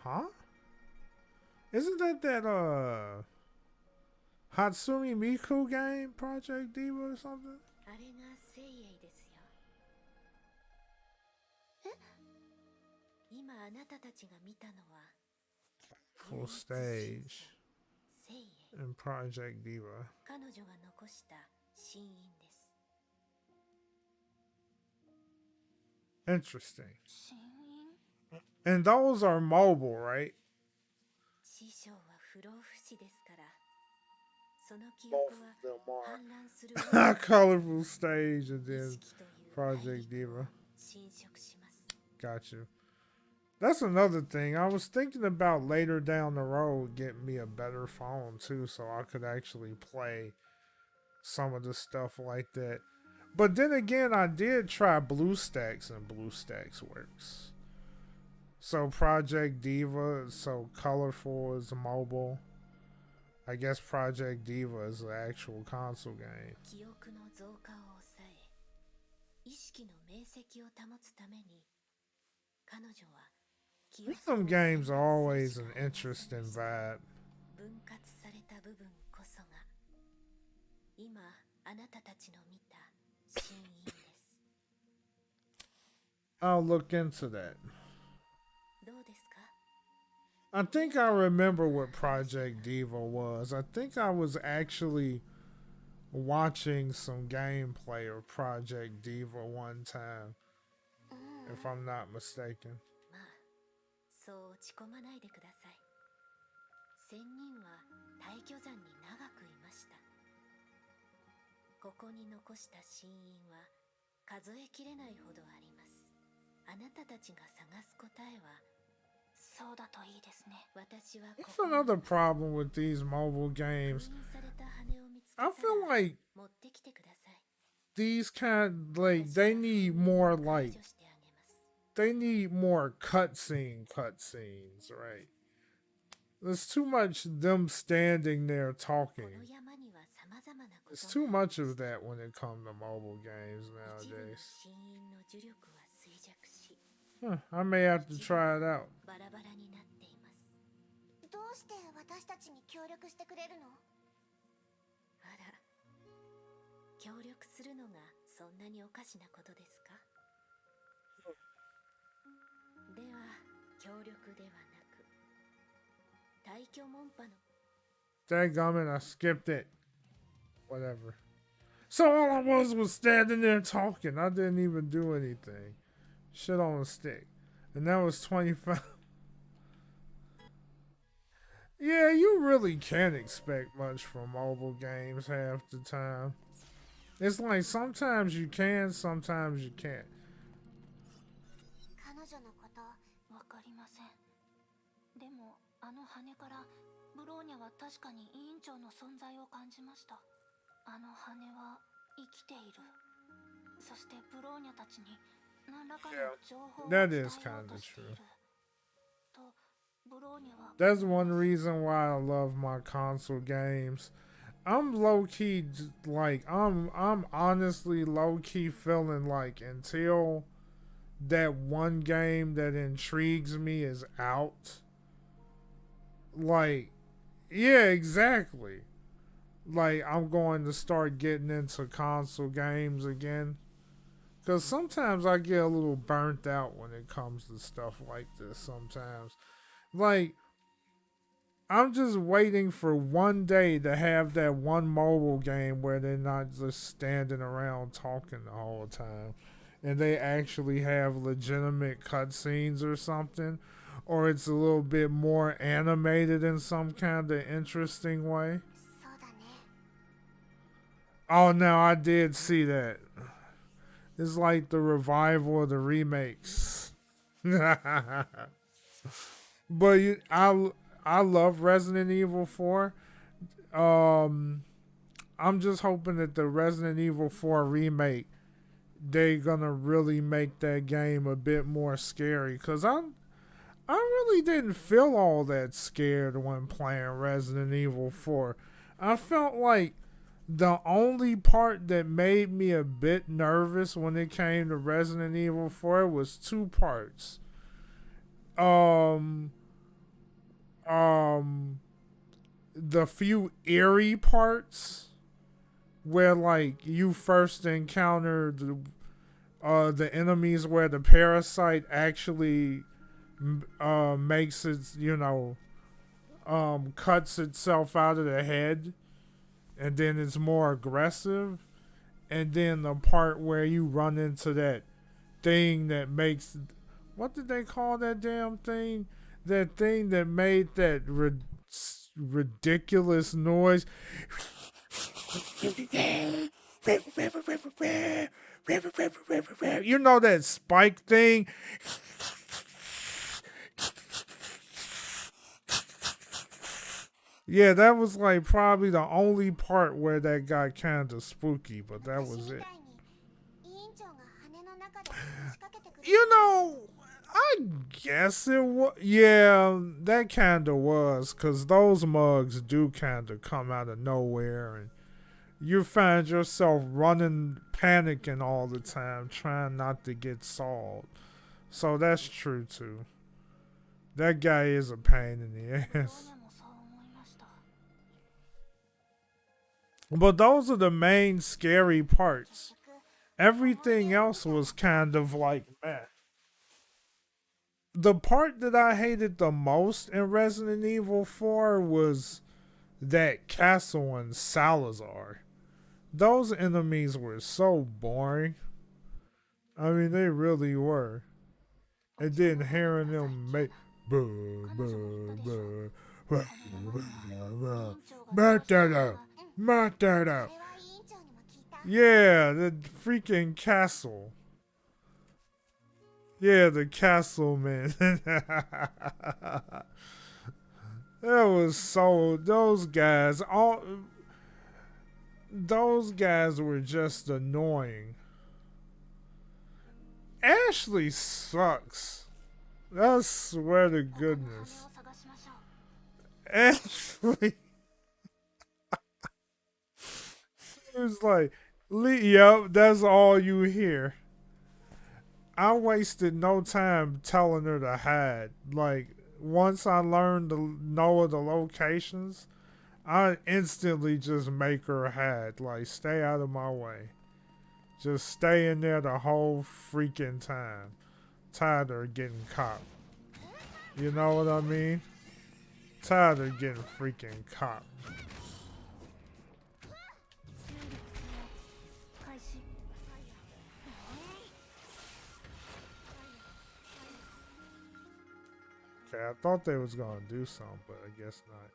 huh? Isn't that Hatsune Miku game, Project Diva or something? Full stage in Project Diva. Interesting. And those are mobile, right? Both of them are colorful stage and then Project Diva. Got you. That's another thing. I was thinking about later down the road getting me a better phone too, so I could actually play some of the stuff like that. But then again, I did try BlueStacks and BlueStacks works. So Project Diva, so colorful is mobile. I guess Project Diva is an actual console game. Rhythm games are always an interesting vibe. I'll look into that. I think I remember what Project Diva was. I think I was actually watching some gameplay of Project Diva one time, if I'm not mistaken. 仙人は大巨山に長くいました。ここに残した神印は数えきれないほどあります。あなたたちが探す答えはそうだといいですね。私は That's another problem with these mobile games. I feel like these like they need more cutscenes, right? There's too much them standing there talking. There's too much of that when it comes to mobile games nowadays. I may have to try it out. どうして私たちに協力してくれるの？あら、協力するのがそんなにおかしなことですか？では、協力ではなく、大巨門派の Dadgummit, I skipped it. Whatever. So all I was standing there talking. I didn't even do anything. Shit on a stick. And that was 25. Yeah, you really can't expect much from mobile games half the time. It's like sometimes you can, sometimes you can't. 彼女のことわかりません。でもあの羽からブローニャは確かに委員長の存在を感じました。あの羽は生きている。そしてブローニャたちに何らかの情報を伝えようとしている。とブローニャは That's one reason why I love my console games. I'm low key like I'm honestly low key feeling like until that one game that intrigues me is out. Like, yeah, exactly. Like, I'm going to start getting into console games again. Because sometimes I get a little burnt out when it comes to stuff like this sometimes. Like, I'm just waiting for one day to have that one mobile game where they're not just standing around talking the whole time. And they actually have legitimate cutscenes or something. Or it's a little bit more animated in some kind of interesting way. Oh, no, I did see that. It's like the revival of the remakes. But I love Resident Evil 4. I'm just hoping that the Resident Evil 4 remake, they're gonna really make that game a bit more scary. Because I really didn't feel all that scared when playing Resident Evil 4. I felt like the only part that made me a bit nervous when it came to Resident Evil 4 was two parts. The few eerie parts where like you first encounter the enemies where the parasite actually makes its, cuts itself out of the head, and then it's more aggressive, and then the part where you run into that thing that makes, what did they call that damn thing? That thing that made that ridiculous noise. You know that spike thing? Yeah, that was like probably the only part where that got kind of spooky, but that was it. I guess it was. Yeah, that kind of was, because those mugs do kind of come out of nowhere, and you find yourself running, panicking all the time, trying not to get sawed. So that's true, too. That guy is a pain in the ass. But those are the main scary parts. Everything else was kind of like meh. The part that I hated the most in Resident Evil 4 was that castle in Salazar. Those enemies were so boring. I mean, they really were. And then hearing them make Matata. Matata. Yeah, the freaking castle. Yeah, the castle, man. That was so. Those guys were just annoying. Ashley sucks. I swear to goodness. Ashley. It was like, yep, that's all you hear. I wasted no time telling her to hide. Like, once I learned to know the locations, I instantly just make her hide. Like, stay out of my way. Just stay in there the whole freaking time. Tired of getting caught. You know what I mean? Tired of getting freaking caught. Okay, I thought they was gonna do something, but I guess not.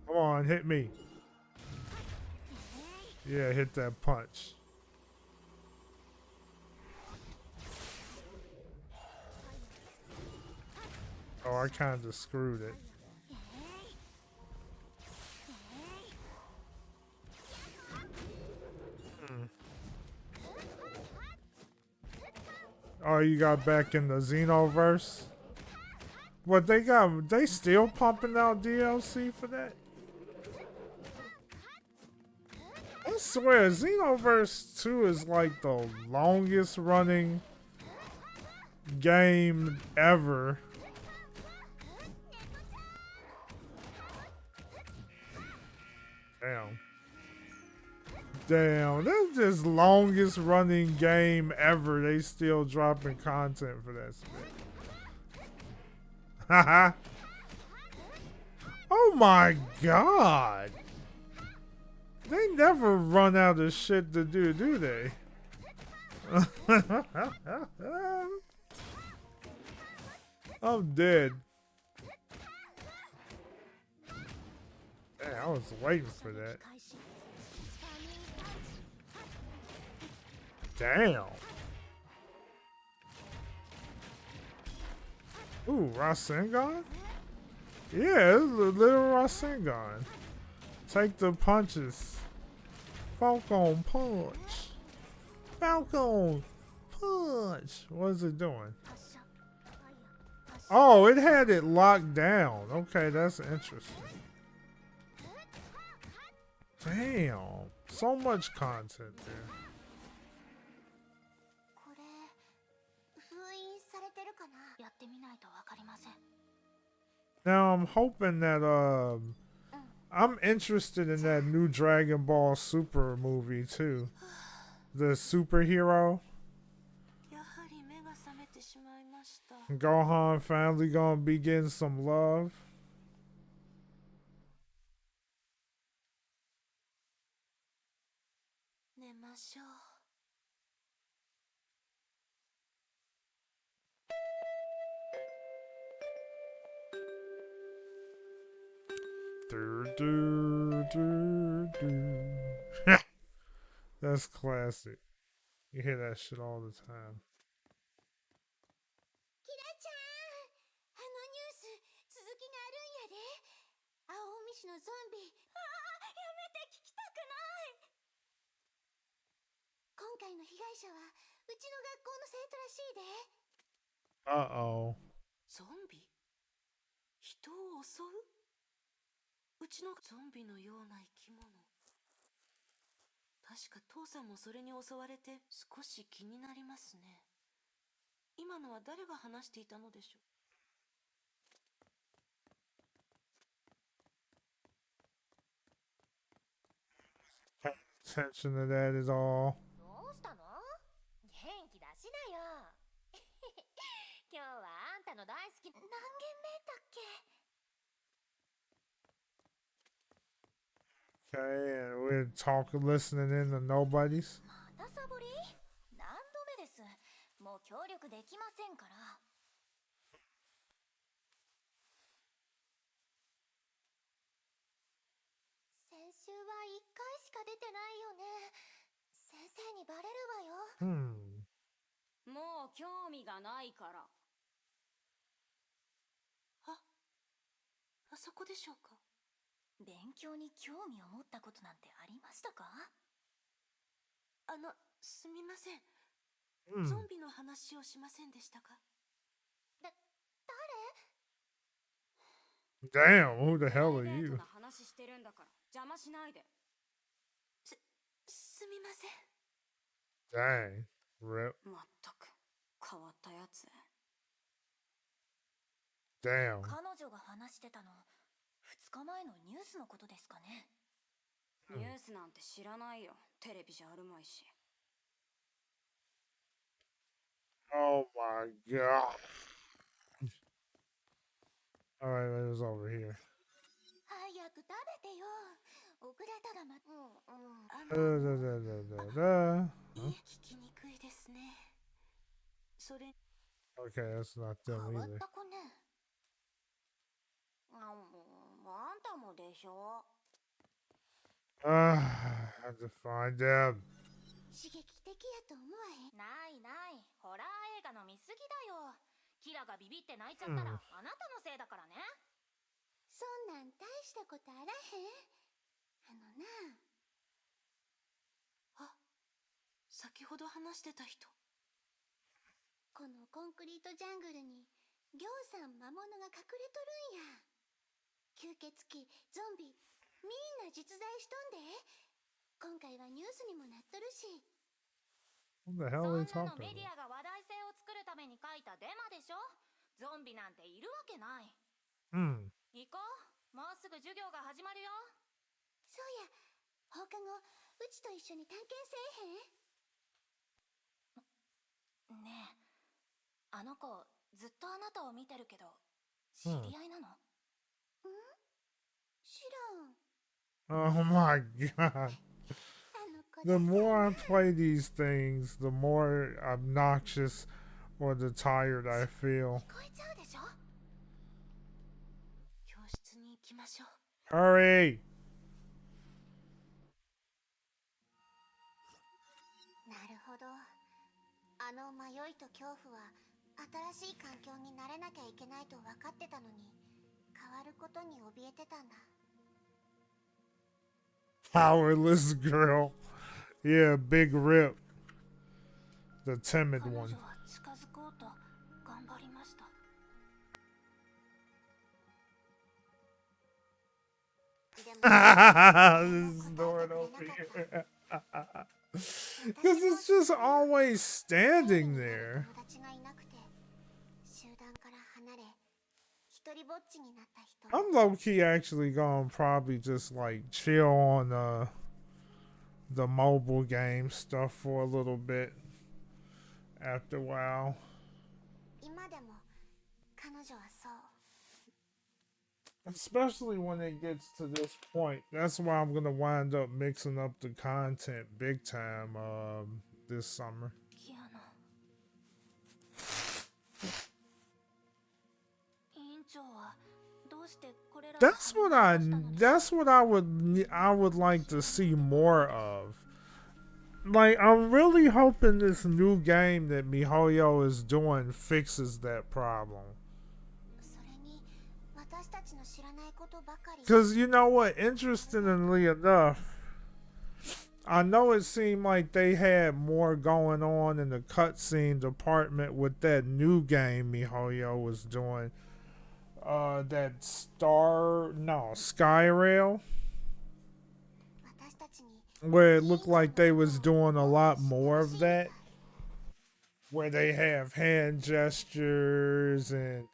Come on, hit me. Yeah, hit that punch. Oh, I kind of screwed it. Oh, you got back in the Xenoverse? What, they still pumping out DLC for that? I swear, Xenoverse 2 is like the longest running game ever. Damn, that's just longest running game ever. They still dropping content for that shit. Haha. Oh my god. They never run out of shit to do they? I'm dead. Man, I was waiting for that. Damn. Ooh, Rasengan? Yeah, it's a little Rasengan. Take the punches. Falcon punch. Falcon punch. What is it doing? Oh, it had it locked down. Okay, that's interesting. Damn. So much content there. Now I'm hoping that I'm interested in that new Dragon Ball Super movie too. The superhero. Gohan finally gonna be getting some love. That's classic. You hear that shit all the time. Uh-oh. ゾンビ？人を襲う？うちのゾンビのような生き物。確か父さんもそれに襲われて少し気になりますね。今のは誰が話していたのでしょう。Attention to that is all. どうしたの？元気出しなよ。今日はあんたの大好き。何軒目だっけ？ Okay, and we're talking, listening in to nobodies. またサボり？何度目です。もう協力できませんから。習は1回しか出てないよね。先生にバレるわよ。もう興味がないから。あそこでしょうか。勉強に興味を持ったことなんてありましたか？すみません。ゾンビの話をしませんでしたか？誰？ Damn, who the hell are プライベー you? トな話してるんだから邪魔しないで。すみません。 Dang, rip. まったく変わったやつ。 Damn. 彼女が話してたの2日前のニュースのことですかね。ニュースなんて知らないよ。テレビじゃあるまいし。 Oh my god. Alright, it was over here. 早く食べてよ。遅れたらま。聞きにくいですね。それ。 Okay, that's not them 変わっ either. た子ね。あんたもでしょ。I have to find them. 刺激的やと思わへん？ないない。ホラー映画の見すぎだよ。キラがビビって泣いちゃったら、あなたのせいだからね。そんなん大したことあらへん。先ほど話してた人。このコンクリートジャングルにぎょうさん魔物が隠れとるんや。吸血鬼、ゾンビ、みんな実在しとんで。今回はニュースにもなっとるし。 What the hell そ are ん they なの talking メディ about? アが話題性を作るために書いたデマでしょ。ゾンビなんているわけない。行こう。もうすぐ授業が始まるよ。そうや、放課後うちと一緒に探検せえへん？ねえ、あの子ずっとあなたを見てるけど知り合いなの？知らん。 Oh my god. The more I play these things, the more obnoxious or the tired I feel. 聞こえちゃうでしょ。教室に行きましょう。 Hurry! なるほど。迷いと恐怖は新しい環境に慣れなきゃいけないと分かってたのに、変わることに怯えてたんだ。 Powerless girl. Yeah, big rip. The timid 彼女 one. は近づこうと頑張りました。 This door over here. Because it's just always standing there. I'm low-key actually gonna probably just like chill on the mobile game stuff for a little bit after a while. Especially when it gets to this point. That's why I'm gonna wind up mixing up the content big time this summer. That's what I would like to see more of. Like, I'm really hoping this new game that MiHoYo is doing fixes that problem. Because you know what? Interestingly enough, I know it seemed like they had more going on in the cutscene department with that new game MiHoYo was doing. That Skyrail, where it looked like they was doing a lot more of that, where they have hand gestures and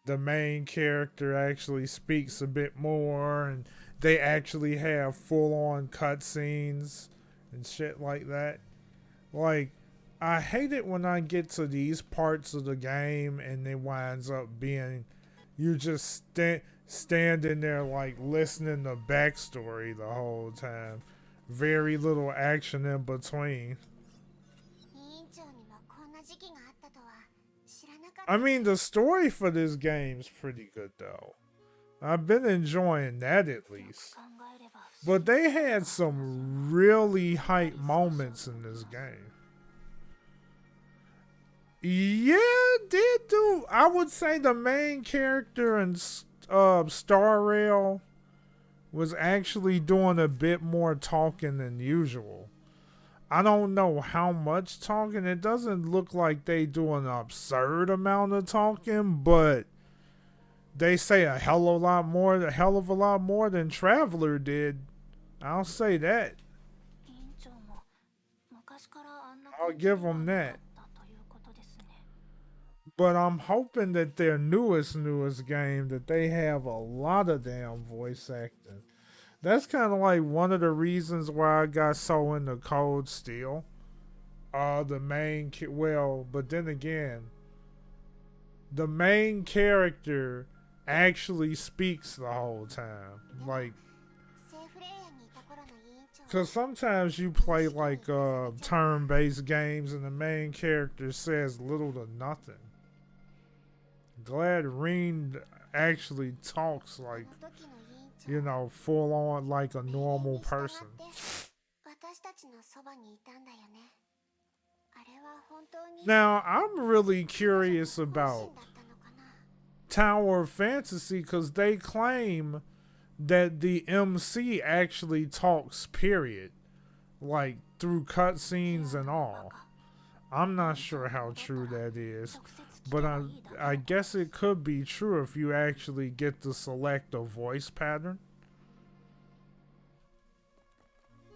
the main character actually speaks a bit more, and they actually have full-on cutscenes and shit like that. Like, I hate it when I get to these parts of the game and it winds up being you just standing there like listening to backstory the whole time. Very little action in between. I mean, the story for this game's pretty good though. I've been enjoying that at least. But they had some really hype moments in this game. Yeah, did do. I would say the main character in Star Rail was actually doing a bit more talking than usual. I don't know how much talking. It doesn't look like they do an absurd amount of talking, but they say a hell of a lot more than Traveler did. I'll say that. I'll give them that. But I'm hoping that their newest game that they have a lot of damn voice acting. That's kind of like one of the reasons why I got so into Cold Steel. But then again, the main character actually speaks the whole time. Like, because sometimes you play like turn-based games and the main character says little to nothing. Glad Reen actually talks like, you know, full on like a normal person. Now, I'm really curious about Tower of Fantasy because they claim that the MC actually talks, period. Like, through cutscenes and all. I'm not sure how true that is. But I guess it could be true if you actually get to select a voice pattern.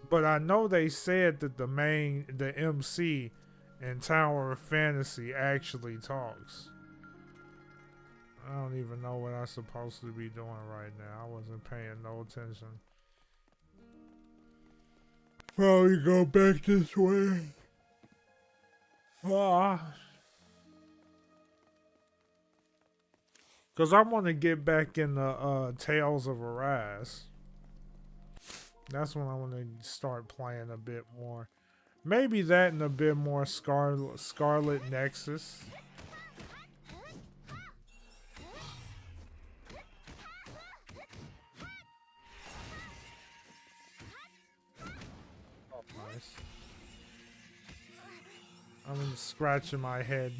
But I know they said that the MC in Tower of Fantasy actually talks. I don't even know what I'm supposed to be doing right now. I wasn't paying no attention. Probably go back this way. Because I want to get back in the Tales of Arise. That's when I want to start playing a bit more. Maybe that and a bit more Scarlet Nexus. Oh, nice. I'm scratching my head.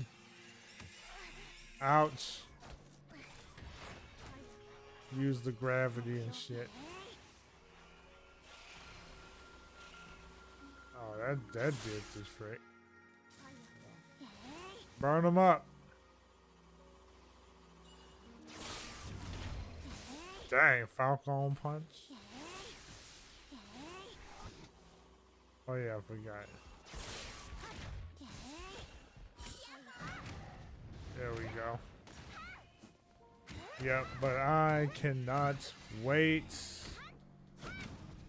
Ouch. Use the gravity and shit. Oh, that did this trick. Burn them up. Dang, Falcon Punch. Oh yeah, I forgot. There we go. Yep, but I cannot wait.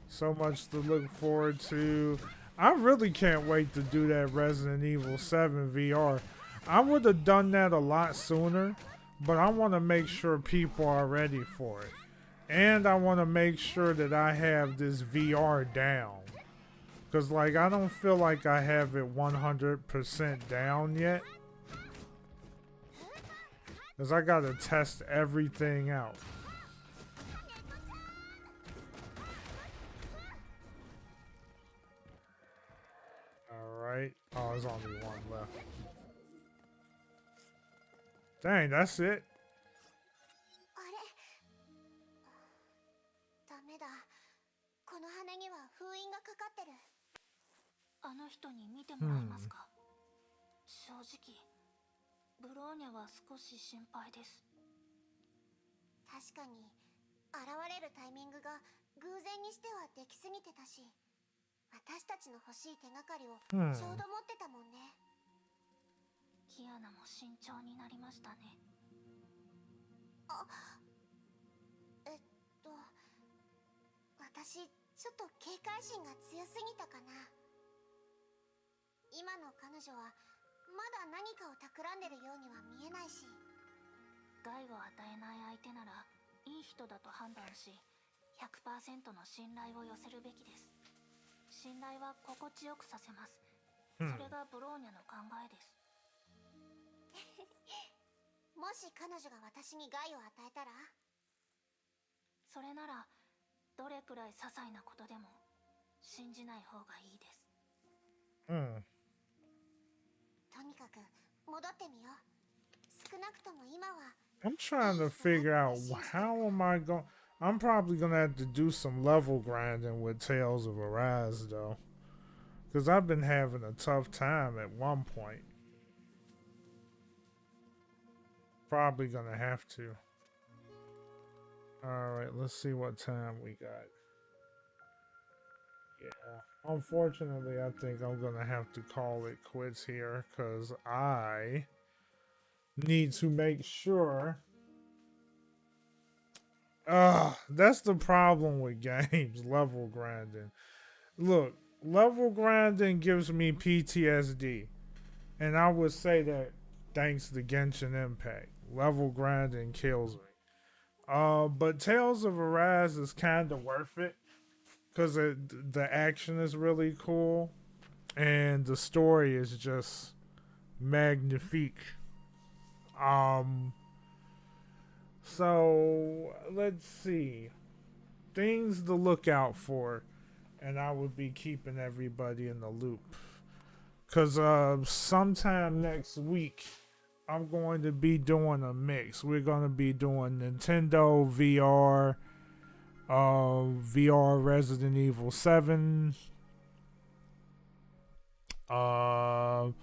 So much to look forward to. I really can't wait to do that Resident Evil 7 VR. I would have done that a lot sooner, but I want to make sure people are ready for it. And I want to make sure that I have this VR down. Because, like, I don't feel like I have it 100% down yet. Because I got to test everything out. Alright. Oh, there's only one left. Dang, that's it? あの人に見てもらえますか。正直、ブローニャは少し心配です。確かに、現れるタイミングが偶然にしてはできすぎてたし、私たちの欲しい手がかりをちょうど持ってたもんね。キアナも慎重になりましたね。あ、私ちょっと警戒心が強すぎたかな。今の彼女はまだ何かを企んでるようには見えないし。害を与えない相手ならいい人だと判断し、100% の信頼を寄せるべきです。信頼は心地よくさせます。それがブローニャの考えです。もし彼女が私に害を与えたら？それならどれくらい些細なことでも信じない方がいいです。とにかく戻ってみよう。少なくとも今は。I'm trying to figure out how am I going. I'm probably gonna have to do some level grinding with Tales of Arise though, because I've been having a tough time at one point. Probably gonna have to. Alright, let's see what time we got. Yeah. Unfortunately, I think I'm gonna have to call it quits here because I need to make sure. That's the problem with games, level grinding. Look, level grinding gives me PTSD. And I would say that thanks to Genshin Impact. Level grinding kills me. But Tales of Arise is kind of worth it because the action is really cool and the story is just magnifique. So let's see things to look out for, and I would be keeping everybody in the loop because sometime next week I'm going to be doing a mix. We're going to be doing Nintendo VR, VR Resident Evil 7. I'm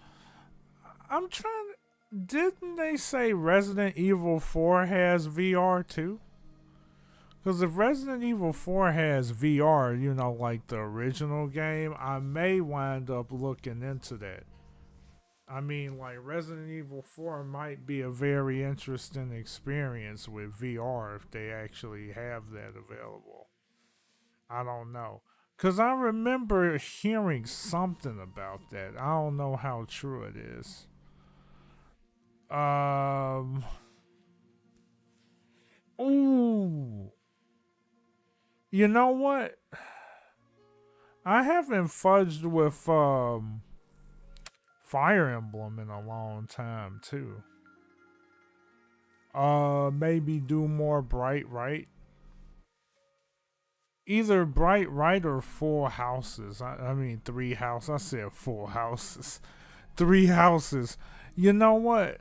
trying. Didn't they say Resident Evil 4 has VR too? Because if Resident Evil 4 has VR, you know, like the original game, I may wind up looking into that. I mean, like, Resident Evil 4 might be a very interesting experience with VR if they actually have that available. I don't know. Because I remember hearing something about that. I don't know how true it is. Ooh. You know what? I haven't fudged with, Fire Emblem in a long time too. Maybe do more Bright Right. Either Bright Right or Full Houses. I mean 3 houses. I said 4 houses. 3 houses. You know what?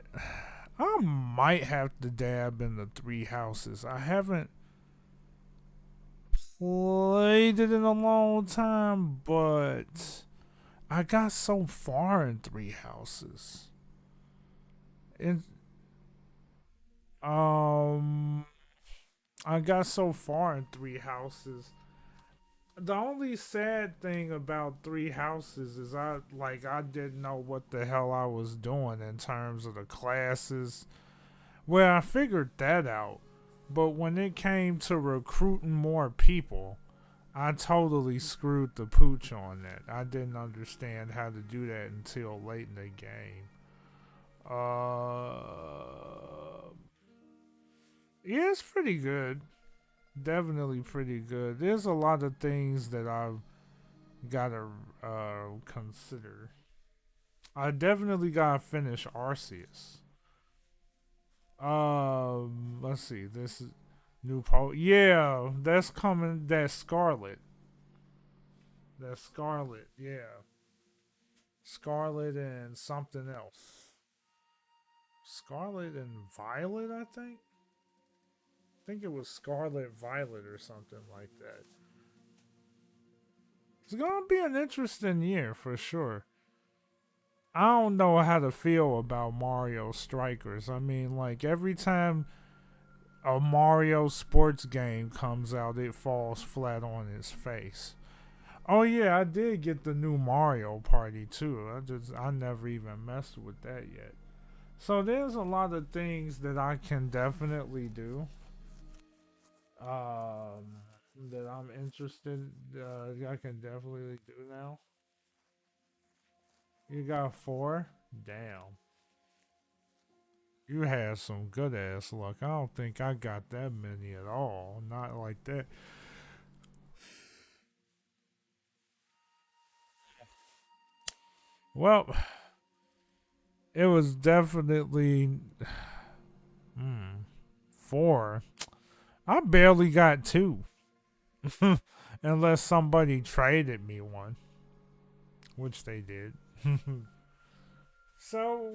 I might have to dab in the 3 houses. I haven't played it in a long time, but I got so far in 3 houses. And I got so far in 3 houses. The only sad thing about 3 houses is I didn't know what the hell I was doing in terms of the classes. Well, I figured that out. But when it came to recruiting more people, I totally screwed the pooch on that. I didn't understand how to do that until late in the game. Yeah, it's pretty good. Definitely pretty good. There's a lot of things that I've gotta consider. I definitely gotta finish Arceus. Let's see. This is new Yeah, that's coming. That's Scarlet. That's Scarlet. Yeah, Scarlet and something else. Scarlet and Violet, I think. I think it was Scarlet Violet or something like that. It's gonna be an interesting year for sure. I don't know how to feel about Mario Strikers. I mean, like, every time a Mario sports game comes out, it falls flat on its face. Oh yeah, I did get the new Mario Party too. I never even messed with that yet. So there's a lot of things that I can definitely do. That I'm interested. I can definitely do now. You got 4? Damn. You had some good ass luck. I don't think I got that many at all. Not like that. Well, it was definitely 4. I barely got 2. Unless somebody traded me one, which they did. So,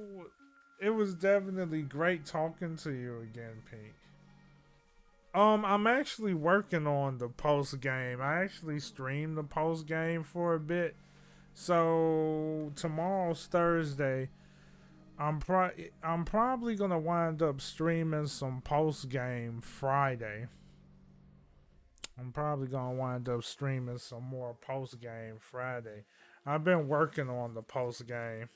it was definitely great talking to you again, Pink. I'm actually working on the post game. I actually streamed the post game for a bit. So tomorrow's Thursday. I'm probably gonna wind up streaming some post game Friday. I'm probably gonna wind up streaming some more post game Friday. I've been working on the post game.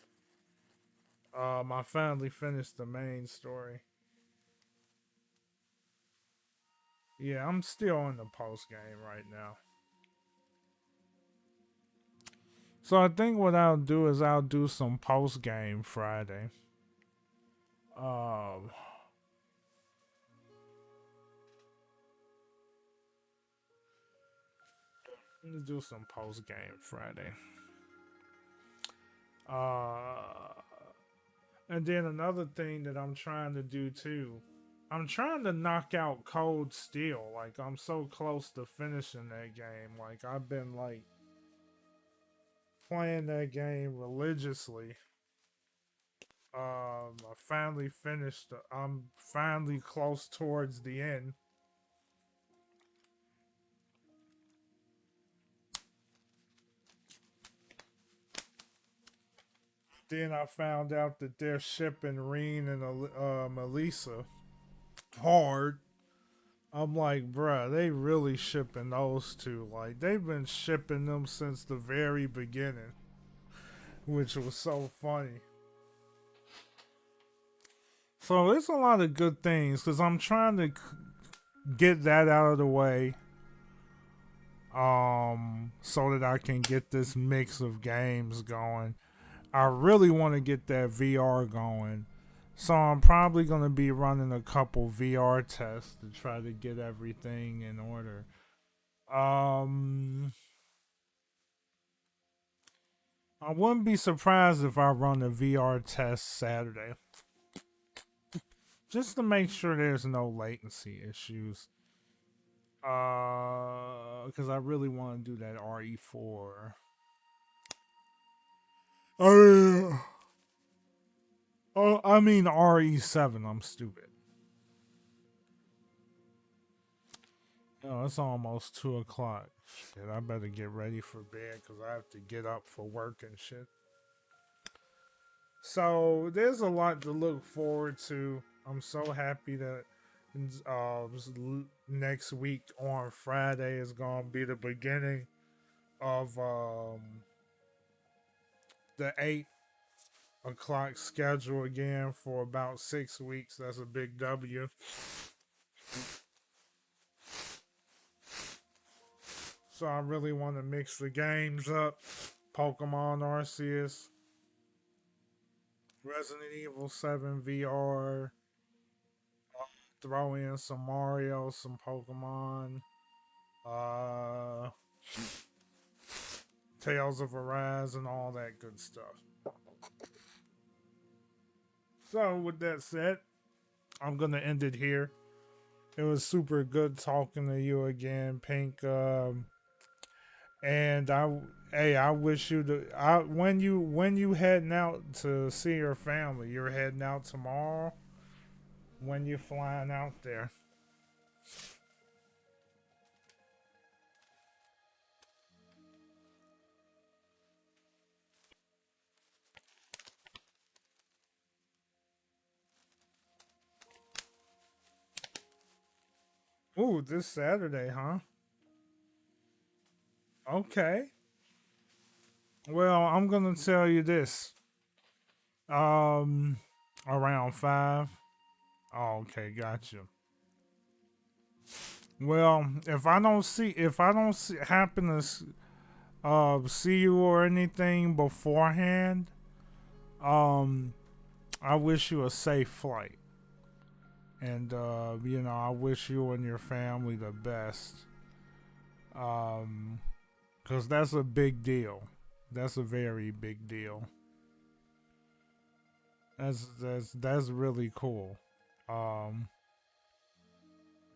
I finally finished the main story. Yeah, I'm still in the post game right now. So I think what I'll do is I'll do some post game Friday. Let's do some post game Friday. And then another thing that I'm trying to do too, I'm trying to knock out Cold Steel. Like I'm so close to finishing that game. Like I've been like playing that game religiously. I finally finished. I'm finally close towards the end. Then I found out that they're shipping Reen and Melissa hard. I'm like, bruh, they really shipping those two. Like, they've been shipping them since the very beginning, which was so funny. So it's a lot of good things because I'm trying to get that out of the way, so that I can get this mix of games going. I really want to get that VR going. So I'm probably going to be running a couple VR tests to try to get everything in order. I wouldn't be surprised if I run a VR test Saturday. Just to make sure there's no latency issues. Because I really want to do that RE4. I mean RE7. I'm stupid. Oh, it's almost 2 o'clock. Shit, I better get ready for bed because I have to get up for work and shit. So there's a lot to look forward to. I'm so happy that next week on Friday is going to be the beginning of the 8 o'clock schedule again for about 6 weeks. That's a big W. So I really want to mix the games up. Pokemon Arceus, Resident Evil 7 VR, throw in some Mario, some Pokemon, Tales of Arise, and all that good stuff. So with that said, I'm going to end it here. It was super good talking to you again, Pink. And I wish you when you heading out to see your family, you're heading out tomorrow. When you're flying out there. Ooh, this Saturday, huh? Okay. Well, I'm gonna tell you this. Around 5. Oh, okay, gotcha. Well, if I don't happen to see you or anything beforehand, I wish you a safe flight. And I wish you and your family the best. Because that's a big deal. That's a very big deal. That's really cool.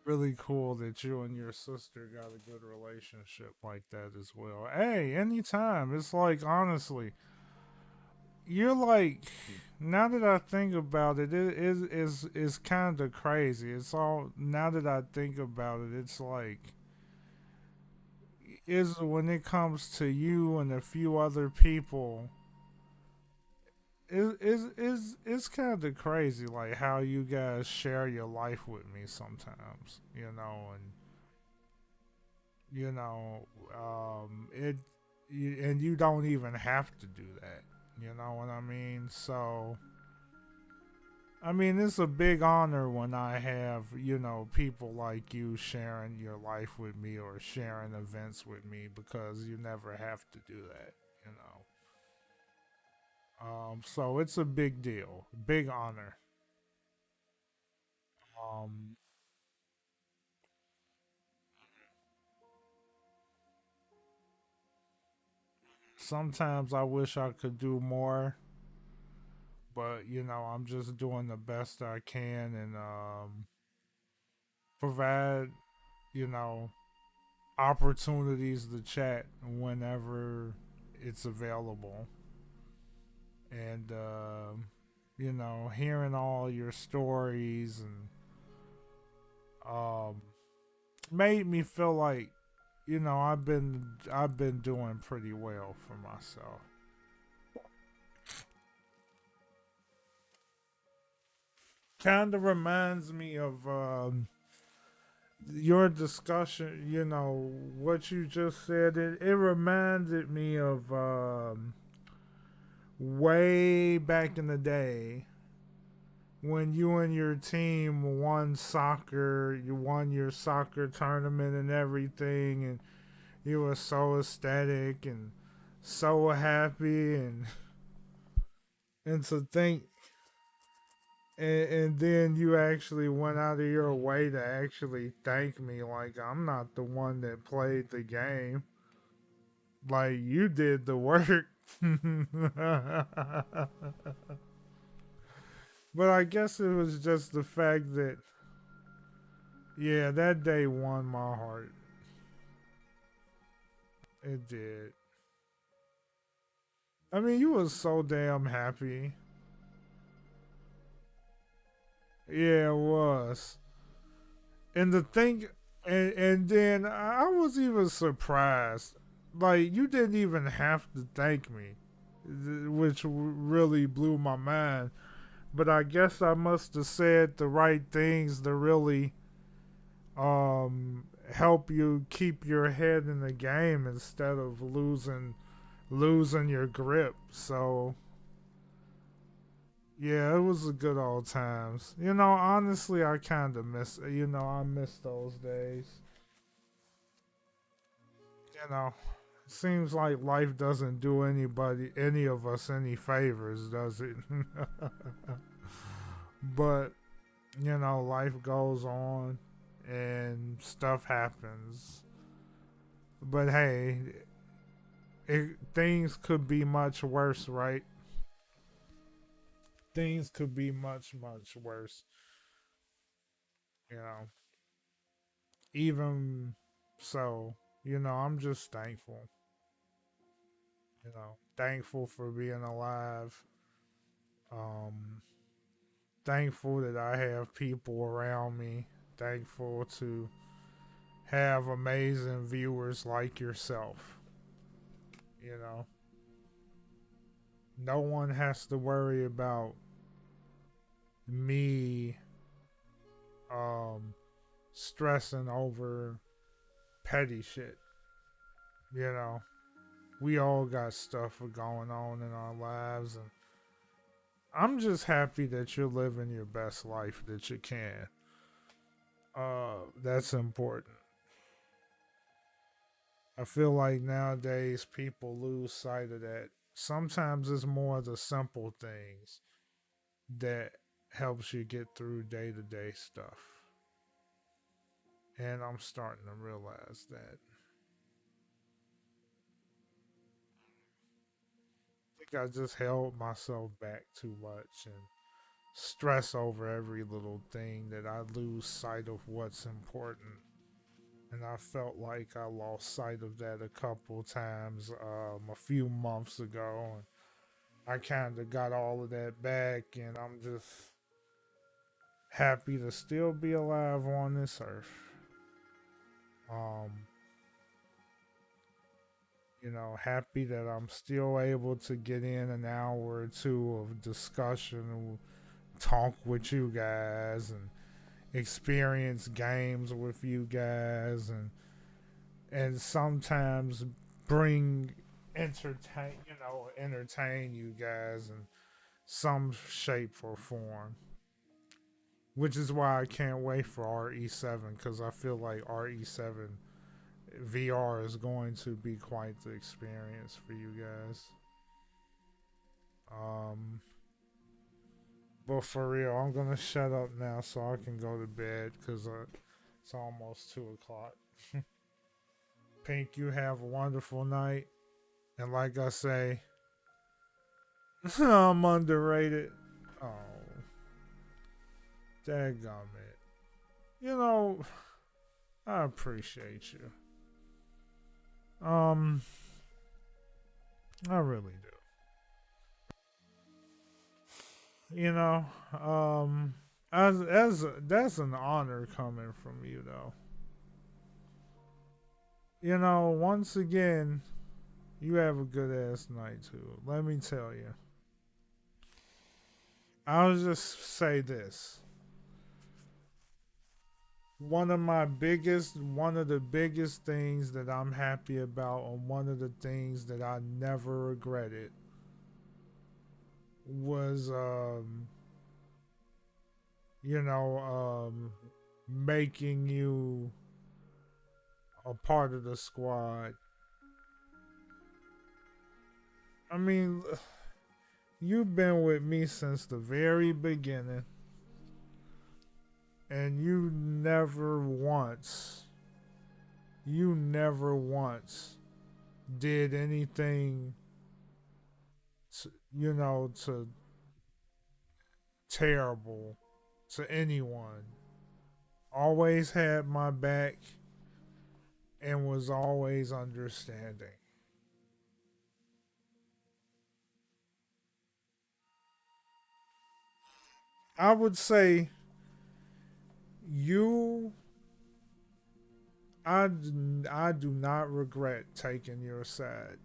Really cool that you and your sister got a good relationship like that as well. Hey, anytime. It's like, honestly, you're like, now that I think about it, it is kind of crazy. It's all, now that I think about it, it's like, is when it comes to you and a few other people, it's kind of crazy, like how you guys share your life with me sometimes, and it, and you don't even have to do that. You know what I mean? So, I mean, it's a big honor when I have, people like you sharing your life with me or sharing events with me because you never have to do that, you know. So it's a big deal, big honor. Um, Sometimes I wish I could do more, but I'm just doing the best I can and provide, you know, opportunities to chat whenever it's available. And hearing all your stories and um made me feel like I've been doing pretty well for myself. Kind of reminds me of your discussion, what you just said. It reminded me of way back in the day when you and your team won soccer, you won your soccer tournament and everything, and you were so ecstatic and so happy, and to think, and then you actually went out of your way to actually thank me, like I'm not the one that played the game, like you did the work. But I guess it was just the fact that, yeah, that day won my heart. It did. I mean, you was so damn happy. Yeah, it was. And the thing, and then I was even surprised. Like, you didn't even have to thank me, which really blew my mind. But I guess I must have said the right things to really help you keep your head in the game instead of losing your grip. So yeah, it was a good old times. Honestly, I kind of miss. I miss those days. Seems like life doesn't do any of us, any favors, does it? But life goes on, and stuff happens. But hey, things could be much worse, right? Things could be much, much worse. You know, even so, I'm just thankful. Thankful for being alive. Um, Thankful that I have people around me. Thankful to have amazing viewers like yourself. You know, no one has to worry about me um, stressing over petty shit. You know, we all got stuff going on in our lives, and I'm just happy that you're living your best life that you can. That's important. I feel like nowadays people lose sight of that. Sometimes it's more the simple things that helps you get through day to day stuff. And I'm starting to realize that. I think I just held myself back too much and stress over every little thing, that I lose sight of what's important. And I felt like I lost sight of that a couple times a few months ago. And I kind of got all of that back, and I'm just happy to still be alive on this earth. Um, you know, happy that I'm still able to get in an hour or two of discussion, talk with you guys, and experience games with you guys, and sometimes bring entertain you guys in some shape or form. Which is why I can't wait for RE7, because I feel like RE7 VR is going to be quite the experience for you guys. But for real, I'm gonna shut up now so I can go to bed, because it's almost 2 o'clock. Pink, you have a wonderful night. And like I say, I'm underrated. Oh, dadgummit. You know, I appreciate you. I really do. You know, as that's an honor coming from you, though. You know, once again, you have a good ass night too. Let me tell you. I'll just say this. One of the biggest things that I'm happy about, and one of the things that I never regretted, was making you a part of the squad. I mean, you've been with me since the very beginning, and you never once did anything to terrible to anyone. Always had my back and was always understanding. I would say you I do not regret taking your side.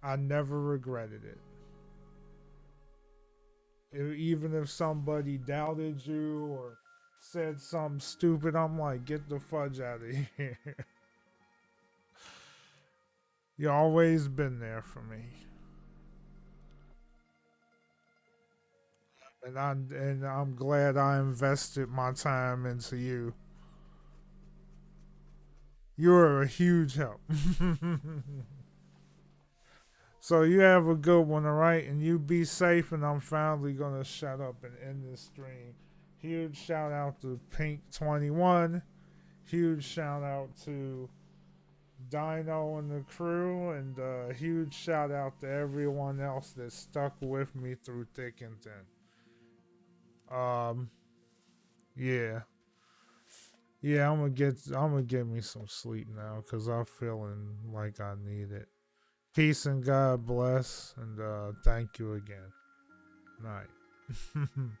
I never regretted it. Even if somebody doubted you or said something stupid, I'm like, get the fudge out of here. You always been there for me. And I'm glad I invested my time into you. You're a huge help. So you have a good one, alright? And you be safe, and I'm finally gonna shut up and end this stream. Huge shout out to Pink21. Huge shout out to Dino and the crew, and huge shout out to everyone else that stuck with me through thick and thin. Yeah. Yeah, I'm gonna get me some sleep now, because I'm feeling like I need it. Peace and God bless, and thank you again. Night.